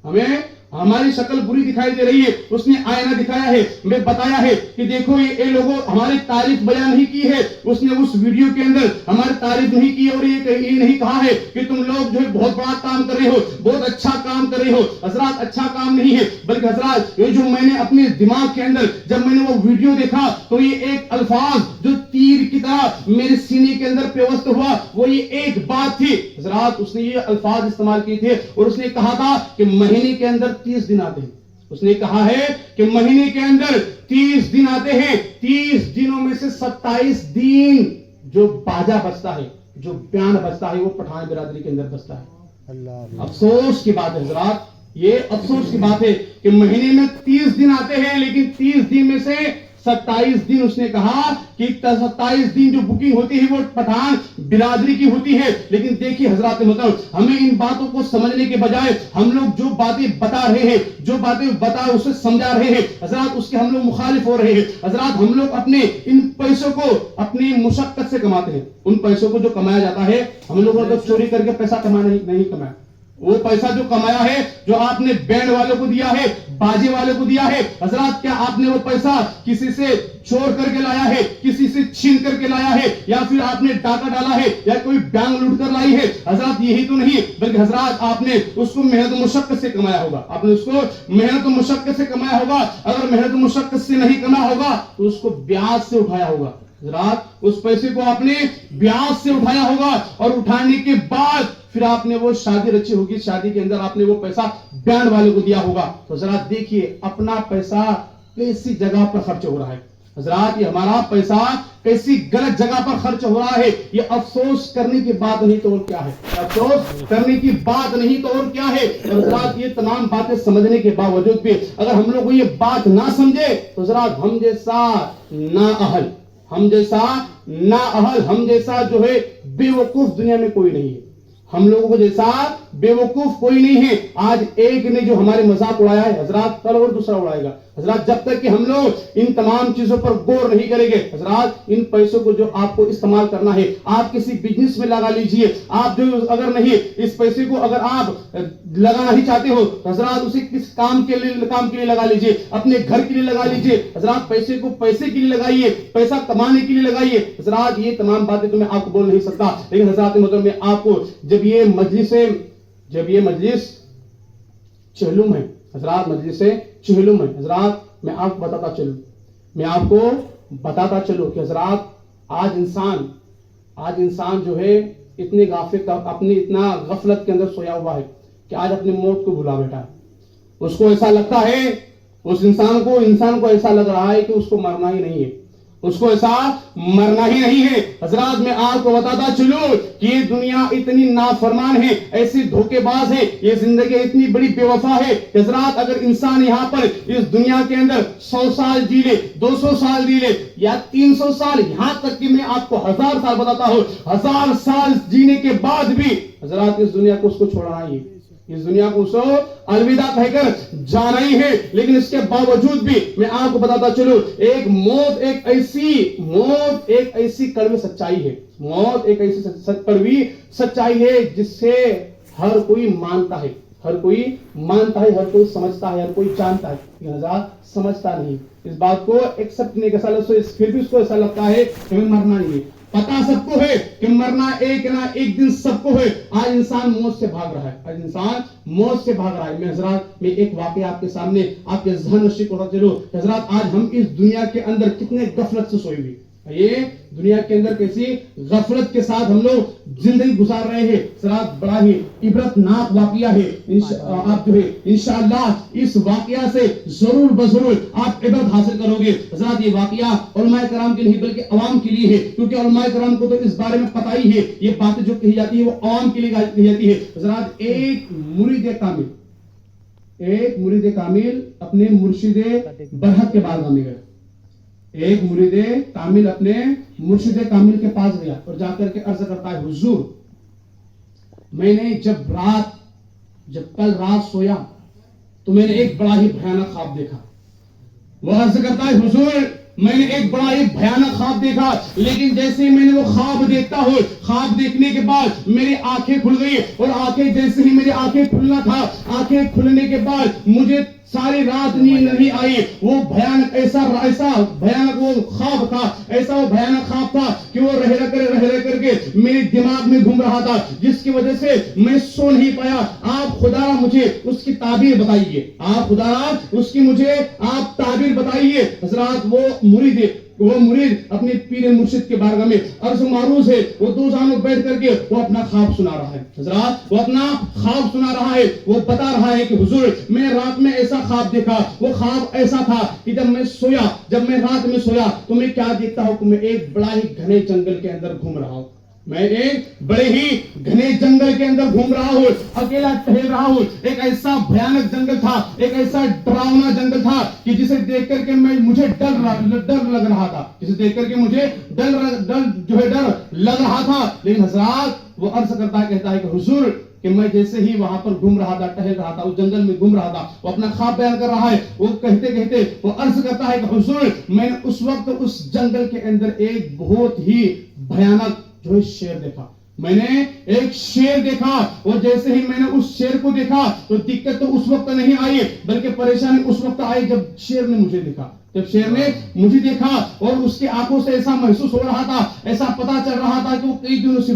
ہمیں ہماری شکل بری دکھائی دے رہی ہے, اس نے آئینہ دکھایا ہے, ہمیں بتایا ہے کہ دیکھو یہ لوگوں ہماری تعریف بیان نہیں کی ہے. اس نے اس ویڈیو کے اندر ہماری تعریف نہیں کی اور یہ نہیں کہا ہے کہ تم لوگ جو ہے بہت بڑا کام کر رہے ہو, بہت اچھا کام کر رہے ہو. حضرات اچھا کام نہیں ہے, بلکہ حضرات یہ جو میں نے اپنے دماغ کے اندر جب میں نے وہ ویڈیو دیکھا تو یہ ایک الفاظ جو تیر کی طرح میرے سینے کے اندر پیوست ہوا, وہ یہ ایک بات تھی. حضرات اس نے یہ الفاظ استعمال کیے تھے اور اس نے کہا تھا کہ مہینے کے اندر 30 دن آتے ہیں. اس نے کہا ہے کہ مہینے کے اندر 30 دن آتے ہیں, 30 دنوں میں سے 27 دن جو باجا بجتا ہے, جو بیان بجتا ہے, وہ پٹھان برادری کے اندر بجتا ہے. افسوس کی بات ہے حضرات, یہ افسوس کی بات ہے کہ مہینے میں 30 دن آتے ہیں لیکن 30 دن میں سے 27 دن اس نے کہا کہ 27 دن جو بکنگ ہوتی ہے وہ پٹھان برادری کی ہوتی ہے. لیکن دیکھیے حضرات محترم, ہمیں ان باتوں کو سمجھنے کے بجائے ہم لوگ جو باتیں بتا رہے ہیں, جو باتیں بتا اسے سمجھا رہے ہیں, حضرات اس کے ہم لوگ مخالف ہو رہے ہیں. حضرات ہم لوگ اپنے ان پیسوں کو اپنی مشقت سے کماتے ہیں. ان پیسوں کو جو کمایا جاتا ہے, ہم لوگوں نے چوری کر کے پیسہ کمانا نہیں کمایا. وہ پیسہ جو کمایا ہے, جو آپ نے بینڈ والوں کو دیا ہے, باجے والوں کو دیا ہے, حضرات کیا آپ نے وہ پیسہ کسی سے چور کر کے لایا ہے, کسی سے چھین کر کے لایا ہے, یا پھر آپ نے ڈاکہ ڈالا ہے, یا کوئی بینک لوٹ کر لائی ہے؟ حضرات یہی تو نہیں, بلکہ حضرات آپ نے اس کو محنت و مشقت سے کمایا ہوگا. آپ نے اس کو محنت و مشقت سے کمایا ہوگا. اگر محنت و مشقت سے نہیں کمایا ہوگا تو اس کو بیاج سے اٹھایا ہوگا. حضرات اس پیسے کو آپ نے بیاج سے اٹھایا ہوگا, اور اٹھانے کے بعد پھر آپ نے وہ شادی رچی ہوگی, شادی کے اندر آپ نے وہ پیسہ بینڈ والے کو دیا ہوگا. تو حضرات دیکھیے اپنا پیسہ کیسی جگہ پر خرچ ہو رہا ہے. حضرات یہ ہمارا پیسہ کیسی غلط جگہ پر خرچ ہو رہا ہے. یہ افسوس کرنے کی بات نہیں تو اور کیا ہے, افسوس کرنے کی بات نہیں تو اور کیا ہے. حضرات یہ تمام باتیں سمجھنے کے باوجود بھی اگر ہم لوگ یہ بات نہ سمجھے تو حضرات ہم جیسا نااہل, ہم جیسا جو ہے بے وقوف دنیا میں کوئی نہیں ہے. ہم لوگوں کو جیسا بے وقوف کوئی نہیں ہے. آج ایک نے جو ہمارے مذاق اڑایا ہے, حضرات کل اور دوسرا اڑائے گا. حضرات جب تک کہ ہم لوگ ان تمام چیزوں پر غور نہیں کریں گے, حضرات ان پیسوں کو جو آپ کو استعمال کرنا ہے, آپ کسی بزنس میں لگا لیجئے. آپ جو اگر نہیں اس پیسے کو اگر آپ لگانا ہی چاہتے ہو, حضرات اسے کس کام کے لیے لگا لیجئے, اپنے گھر کے لیے لگا لیجئے. حضرات پیسے کو پیسے کے لیے لگائیے, پیسہ کمانے کے لیے لگائیے. حضرات یہ تمام باتیں تو میں آپ کو بول نہیں سکتا, لیکن حضرات محترم میں آپ کو جب یہ مجلس چہلم ہے, حضرات مجلس چہلم ہے, حضرات میں آپ کو بتاتا چلوں کہ حضرات آج انسان جو ہے اتنے اتنا غفلت کے اندر سویا ہوا ہے کہ آج اپنی موت کو بھلا بیٹھا ہے. اس کو ایسا لگتا ہے, اس انسان کو ایسا لگ رہا ہے کہ اس کو مرنا ہی نہیں ہے, اس کو ایسا مرنا ہی نہیں ہے. حضرات میں آپ کو بتاتا چلوں کہ یہ دنیا اتنی نافرمان ہے, ایسی دھوکے باز ہے, یہ زندگی اتنی بڑی بے وفا ہے. حضرات اگر انسان یہاں پر اس دنیا کے اندر 100 سال جی لے, 200 سال جی لے, یا 300 سال, یہاں تک کہ میں آپ کو 1000 سال بتاتا ہوں, 1000 سال جینے کے بعد بھی حضرات اس دنیا کو اس کو چھوڑنا ہی ہے, اس دنیا کو اسے الوداع کہہ کر جانا ہی ہے. لیکن اس کے باوجود بھی میں آپ کو بتاتا چلوں, موت ایک ایسی کڑوی سچائی ہے, موت ایک ایسی کڑوی سچائی ہے جس سے ہر کوئی مانتا ہے, ہر کوئی سمجھتا ہے, ہر کوئی جانتا ہے, لیکن حضرات سمجھتا نہیں. اس بات کو ایکسپٹ نہیں کر سکتا, پھر بھی اس کو ایسا لگتا ہے کہ ہمیں مرنا نہیں ہے. پتا سب کو ہے کہ مرنا ایک نہ ایک دن سب کو ہے. آج انسان موت سے بھاگ رہا ہے, میں حضرات میں ایک واقعہ آپ کے سامنے آپ کے ذہن نشی کو رکھ دوں. حضرات آج ہم اس دنیا کے اندر کتنے غفلت سے سوئے ہوئے, یہ دنیا کے اندر کیسی غفلت کے ساتھ ہم لوگ زندگی گزار رہے ہیں. حضرات بڑا ہی عبرت ناک واقعہ ہے. آپ جو ہے انشاءاللہ اس واقعہ سے ضرور بضرور آپ عبرت حاصل کرو گے. حضرات یہ واقعہ علماء کرام کے نہیں بلکہ عوام کے لیے ہے, کیونکہ علماء کرام کو تو اس بارے میں پتہ ہی ہے, یہ باتیں جو کہی جاتی ہے وہ عوام کے لیے کہی جاتی ہے. حضرات ایک مرید کامل اپنے مرشد برحق کے بعد میں گئے. ایک مرید کامل اپنے مرشد کامل کے پاس گیا اور جا کر کے عرض کرتا ہے, حضور میں نے جب رات جب کل رات سویا تو میں نے ایک بڑا ہی بھیانک خواب دیکھا. وہ عرض کرتا ہے حضور میں نے ایک بڑا ہی بھیانک خواب دیکھا, لیکن جیسے میں نے وہ خواب دیکھتا ہوں, خواب دیکھنے کے بعد میری آنکھیں کھل گئی, اور آنکھیں جیسے ہی میری آنکھیں کھلنا تھا, آنکھیں کھلنے کے بعد مجھے ساری رات نیند نہیں آئی. وہ بھیانک ایسا بھیانک وہ خواب تھا, ایسا وہ بھیانک خواب تھا کہ وہ رہ کر کے میرے دماغ میں گھوم رہا تھا, جس کی وجہ سے میں سو نہیں پایا. آپ خدا مجھے اس کی تعبیر بتائیے, آپ خدا اس کی مجھے آپ تعبیر بتائیے. حضرات وہ مرید اپنے پیر مرشد کے بارگاہ میں عرض معروض ہے, وہ دو زانوں بیٹھ کر کے وہ اپنا خواب سنا رہا ہے. حضرات وہ اپنا خواب سنا رہا ہے, وہ بتا رہا ہے کہ حضور میں رات میں ایسا خواب دیکھا. وہ خواب ایسا تھا کہ جب میں رات میں سویا تو میں کیا دیکھتا ہوں کہ میں ایک بڑا ہی گھنے جنگل کے اندر گھوم رہا ہوں. میں ایک بڑے ہی گھنے جنگل کے اندر گھوم رہا ہوں, اکیلا ٹہل رہا ہوں. ایک ایسا بھیانک جنگل تھا, ایک ایسا ڈراؤنا جنگل تھا کہ جسے دیکھ کر کے مجھے ڈر لگ رہا تھا, جسے دیکھ کر کے مجھے ڈر لگ رہا تھا. لیکن حضرات وہ عرض کہتا ہے کہ حضور کہ میں جیسے ہی وہاں پر گھوم رہا تھا, ٹہل رہا تھا, اس جنگل میں گھوم رہا تھا, وہ اپنا خواب بیان کر رہا ہے. وہ کہتے وہ عرض کرتا ہے کہ حضور میں نے اس وقت اس جنگل کے اندر ایک بہت ہی بھیانک جو شیر دیکھا. میں نے ایک شیر دیکھا, اور جیسے ہی میں نے اس شیر کو دیکھا تو دقت تو اس وقت نہیں آئی, بلکہ پریشانی اس وقت آئی جب شیر نے مجھے دیکھا. جب شیر نے مجھے دیکھا اور اس کی آنکھوں سے ایسا محسوس ہو رہا تھا, ایسا پتا چل رہا تھا کہ وہ کئی دنوں سے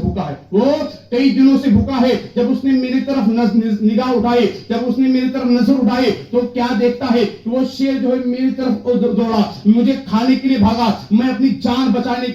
بھوکا ہے. جب اس نے میری طرف نگاہ اٹھائی, جب اس نے میری طرف نظر اٹھائی تو کیا دیکھتا ہے کہ وہ شیر جو ہے میری طرف دوڑا, مجھے کھانے کے لیے بھاگا. میں اپنی جان بچانے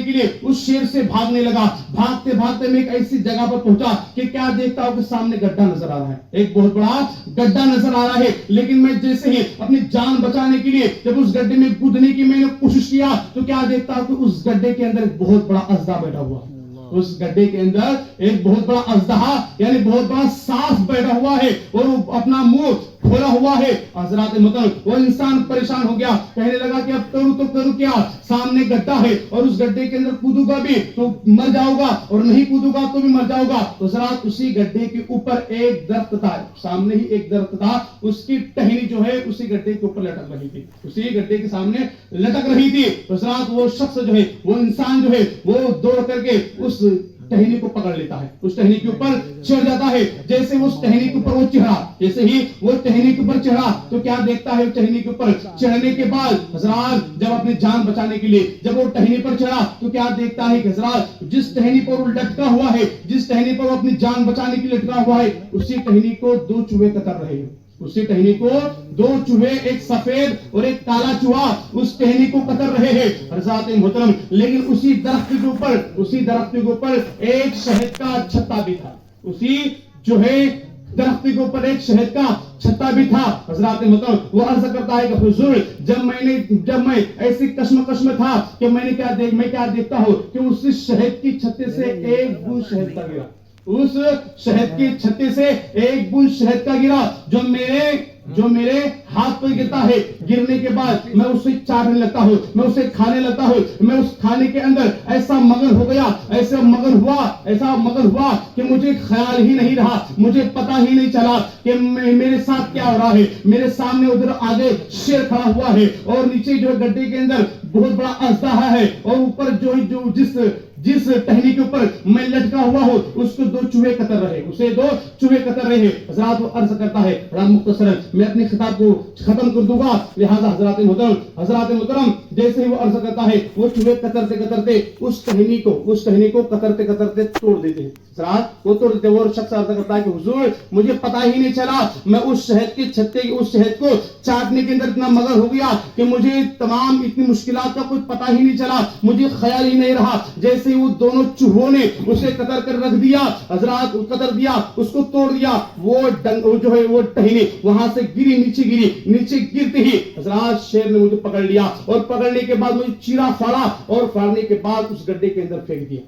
کے لیے اس شیر سے بھاگنے لگا. بھاگتے میں ایک ایسی جگہ پر پہنچا کہ کیا دیکھتا ہوں کہ سامنے گڈھا نظر آ رہا ہے, ایک بہت بڑا گڈھا نظر آ رہا ہے. لیکن میں جیسے ہی اپنی جان بچانے کے لیے جب اس گڈھے میں کودنے کی میں نے کوشش کیا تو کیا دیکھتا ہوں کہ اس گڈھے کے اندر ایک بہت بڑا اژدہا بیٹھا ہوا ہے. اس گڈھے کے اندر ایک بہت بڑا اژدہا یعنی بہت بڑا سانپ بیٹھا ہوا ہے, اور وہ اپنا منہ کھولا ہوا ہے. حضرات محترم وہ انسان پریشان ہو گیا, کہنے لگا کہ اب کروں کیا, سامنے گڈھا ہے اور اس گڈھے کے اندر کودوں گا بھی تو مر جاؤں گا, اور نہیں کودوں گا تو بھی مر جاؤں گا. تو حضرات اسی گڈھے کے اوپر ایک درخت تھا, سامنے ہی ایک درخت تھا, اس کی ٹہنی جو ہے اسی گڈھے کے اوپر لٹک رہی تھی, اسی گڈھے کے سامنے لٹک رہی تھی. حضرات وہ شخص جو ہے, وہ انسان جو ہے, وہ دوڑ کر کے اس ٹہنی کو پکڑ لیتا ہے, اس ٹہنی کے اوپر چڑھ جاتا ہے. جیسے وہ ٹہنی کے اوپر وہ چڑھا, جیسے ہی وہ ٹہنی کے اوپر چڑھا تو کیا دیکھتا ہے, ٹہنی کے اوپر چڑھنے کے بعد حضرات جب اپنی جان بچانے کے لیے جب وہ ٹہنی پر چڑھا تو کیا دیکھتا ہے کہ حضرات جس ٹہنی پر وہ لٹکا ہوا ہے, جس ٹہنی پر وہ اپنی جان بچانے کے لیے لٹکا ہوا ہے, اسی ٹہنی کو دو چوہے کتر رہے ہیں. اسی ٹہنی کو دو چوہے, ایک سفید اور ایک کالا چوہا اس ٹہنی کو کتر رہے ہیں. حضرات محترم لیکن اسی درخت کے اوپر ایک شہد کا چھتا بھی تھا, اسی جو ہے درخت کے اوپر ایک شہد کا چھتا بھی تھا. حضرات محترم وہ عرض کرتا ہے کہ حضور جب میں ایسی کشمکش میں تھا کہ میں کیا دیکھتا ہوں کہ اس شہد کی چھتے سے ایک بوند شہد کا گرا, اس شہد کی چھتے سے ایک بوند شہد کا گرا جو میرے ہاتھ پر گرتا ہے. گرنے کے بعد میں اسے چاٹنے لگتا ہوں, میں اسے کھانے لگتا ہوں. میں اس کھانے کے اندر ایسا مگن ہو گیا, ایسا مگن ہوا کہ مجھے خیال ہی نہیں رہا, مجھے پتا ہی نہیں چلا کہ میرے ساتھ کیا ہو رہا ہے. میرے سامنے ادھر آگے شیر کھڑا ہوا ہے, اور نیچے جو گڈھے کے اندر بہت بڑا اژدہا ہے, اور اوپر جو جس ٹہنی کے اوپر میں لٹکا ہوا ہوں اس کو دو چوہے کتر رہے ہیں. حضرات وہ عرض کرتا ہے, بڑا مختصر میں اپنی خطاب کو ختم کر دوں گا, لہذا حضرات محترم جیسے ہی وہ عرض کرتا ہے وہ چوہے کترتے اس ٹہنی کو کترتے توڑ دیتے ہیں. حضرات وہ توڑ دیتے, وہ شخص عرض کرتا ہے کہ حضور مجھے پتا ہی نہیں چلا, میں اس شہد کو چاٹنے کے اندر اتنا مگن ہو گیا کہ مجھے اتنی مشکلات کا کوئی پتا ہی نہیں چلا, مجھے خیال ہی نہیں رہا. جیسے وہ دونوں چوہوں نے اسے قطر کر رکھ دیا, حضرات قطر دیا, اس کو توڑ دیا, وہ ٹہنی وہاں سے نیچے گرتے ہی حضرات شیر نے مجھے پکڑ لیا, اور پکڑنے کے بعد مجھے چیرا پھاڑا, اور پھاڑنے کے بعد اس گڈھے کے اندر پھینک دیا.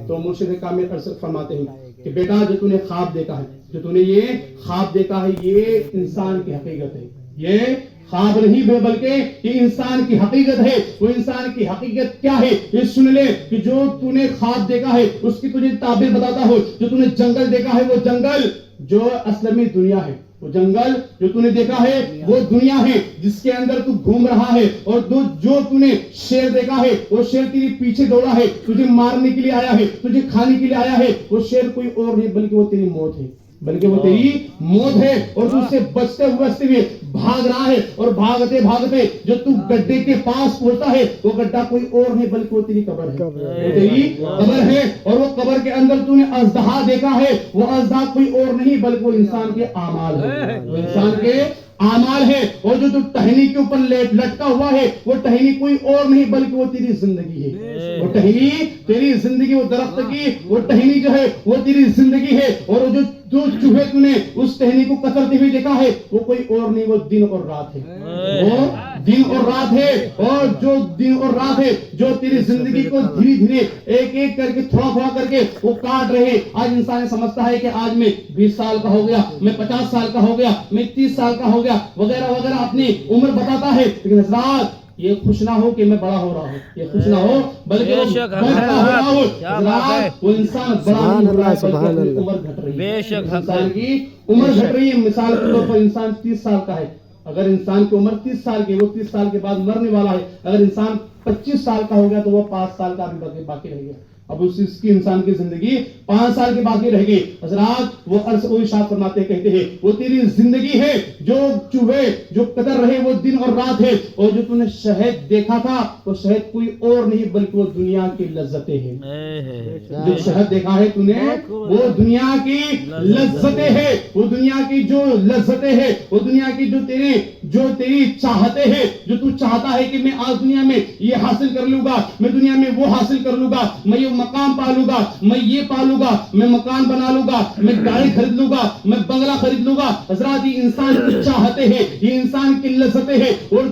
تو مرشد کامل فرماتے ہیں کہ بیٹا جو تو نے خواب دیکھا ہے, یہ انسان کی حقیقت ہے, یہ خواب نہیں بلکہ یہ انسان کی حقیقت ہے. وہ انسان کی حقیقت کیا ہے یہ سن لے کہ جو تو نے خواب دیکھا ہے اس کی تجھے تعبیر بتاتا ہو. جو تو نے جنگل دیکھا ہے وہ جنگل جو اصل میں دنیا ہے. وہ جنگل جو تو نے دیکھا ہے وہ دنیا ہے جس کے اندر تو گھوم رہا ہے. اور جو تو نے شیر دیکھا ہے وہ شیر تیرے پیچھے دوڑا ہے, تجھے مارنے کے لیے آیا ہے, تجھے کھانے کے لیے آیا ہے. وہ شیر کوئی اور نہیں بلکہ وہ تیری موت ہے, بلکہ وہ تیری موت ہے. اور تو اس سے بچتے ہوئے بھاگ رہا ہے. اور بھاگتے بھاگتے جو تو گڈھے کے پاس پہنچتا ہے وہ گڈھا کوئی اور نہیں بلکہ وہ تیری قبر ہے. وہ تیری قبر ہے. اور وہ قبر کے اندر تو نے اژدہا دیکھا ہے. وہ اژدہا کوئی اور نہیں بلکہ وہ انسان کے اعمال ہے. وہ انسان کے اعمال ہے. اور جو تو ٹہنی کے اوپر لٹکا ہوا ہے وہ ٹہنی کوئی اور نہیں بلکہ وہ تیری زندگی ہے. وہ ٹہنی تیری زندگی, وہ درخت کی وہ ٹہنی جو ہے وہ تیری زندگی ہے. اور جو چوہے تو نے اس ٹہنی کو کترتے ہوئے دیکھا ہے وہ کوئی اور نہیں, وہ دن اور رات ہے. وہ دن اور رات ہے. اور جو دن اور رات ہے جو تیری زندگی کو دھیرے دھیرے ایک ایک کر کے تھوڑا تھوڑا کر کے وہ کاٹ رہے. آج انسان سمجھتا ہے کہ آج میں 20 سال کا ہو گیا, میں 50 سال کا ہو گیا, میں 30 سال کا ہو گیا وغیرہ وغیرہ اپنی عمر بتاتا ہے. لیکن حضرات یہ خوش نہ ہو کہ میں بڑا ہو رہا ہوں, یہ خوش نہ ہو بلکہ وہ بڑا ہو رہا ہوں. حضرات وہ انسان بڑا نہیں ہو رہا ہے بلکہ اپنی عمر گھٹ رہی ہے. انسان کی عمر گھٹ رہی ہے. مثال کے طور پر انسان 30 سال کا ہے. اگر انسان کی عمر 30 سال کی, وہ 30 سال کے بعد مرنے والا ہے. اگر انسان 25 سال کا ہو گیا تو وہ 5 سال کا بھی باقی رہ گیا. اب اس کی انسان کی زندگی 5 سال کی باقی رہ گئی. حضرات وہ ارشاد فرماتے کہتے ہیں وہ تیری زندگی ہے. جو چوہے جو قطر رہے وہ دن اور رات ہے. اور جو تو نے شہد دیکھا تھا وہ شہد کوئی اور نہیں بلکہ وہ دنیا کی لذتیں ہیں. جو شہد دیکھا ہے تو نے وہ دنیا کی لذتیں ہیں. وہ دنیا کی جو لذتیں ہیں, وہ دنیا کی جو تیری چاہتے ہیں, جو تو چاہتا ہے کہ میں آج دنیا میں یہ حاصل کر لوں گا, میں دنیا میں وہ حاصل کر لوں گا, میں یہ مقام پالوں گا, میں یہ پالوں گا, میں مکان بنا لوں گا, میں گاڑی خرید لوں گا, میں بنگلہ خرید لوں گا. حضرات یہ انسان کی چاہتے ہیں, یہ انسان کی لذتیں ہیں. اور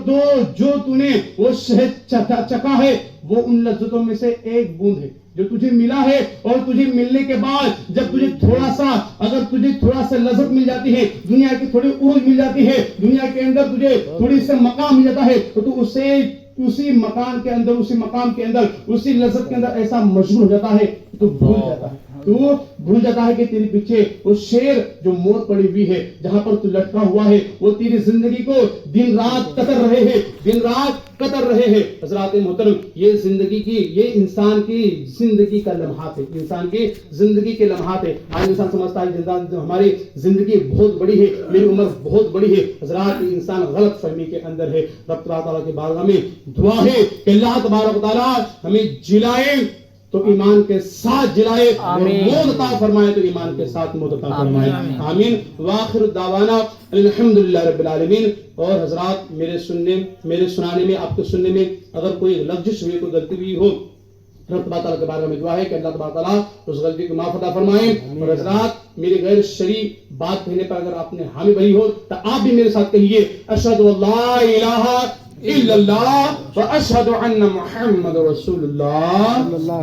جو تو نے وہ شہد چکا ہے وہ ان لذتوں میں سے ایک بوند ہے جو تجھے ملا ہے. اور تجھے ملنے کے بعد جب تجھے تھوڑا سا لذت مل جاتی ہے, دنیا کی تھوڑی عروج مل جاتی ہے, دنیا کے اندر تجھے تھوڑی سے مقام مل جاتا ہے تو تو اسے اسی مکان کے اندر, اسی مقام کے اندر, اسی لذت کے اندر ایسا مشغول ہو جاتا ہے تو بھول جاتا ہے کہ تیرے پیچھے وہ شیر جو موت پڑی ہوئی ہے, جہاں پر تو لٹکا ہوا ہے, وہ تیری زندگی کو دن رات قطر رہے ہیں. حضرات محترم یہ زندگی کی, یہ انسان کی زندگی کا لمحات ہے, انسان کی زندگی کے لمحات ہے. آج انسان سمجھتا ہے ہماری زندگی بہت بڑی ہے, میری عمر بہت بڑی ہے. حضرات یہ انسان غلط فہمی کے اندر ہے. رب تعالیٰ کے بارگاہ میں دعا ہے کہ اللہ تبارک و تعالیٰ ہمیں جلائے تو ایمان کے ساتھ جلائے, موت عطا فرمائے تو ایمان کے ساتھ موت عطا فرمائے. آمین. وآخر دعوانا الحمدللہ رب العالمین. اور حضرات میرے سنانے میں, آپ کے سننے میں اگر کوئی لغزش ہوئی, کوئی غلطی ہوئی ہو, رب تعالیٰ کے بارے میں دعا ہے کہ اللہ تعالیٰ اس غلطی کو معاف عطا فرمائے. اور حضرات میری غیر شرعی بات کہنے پر اگر آپ نے حامی بھری ہو تو آپ بھی میرے ساتھ کہیے اشہد ان لا الہ الا اللہ واشہد ان محمد رسول اللہ.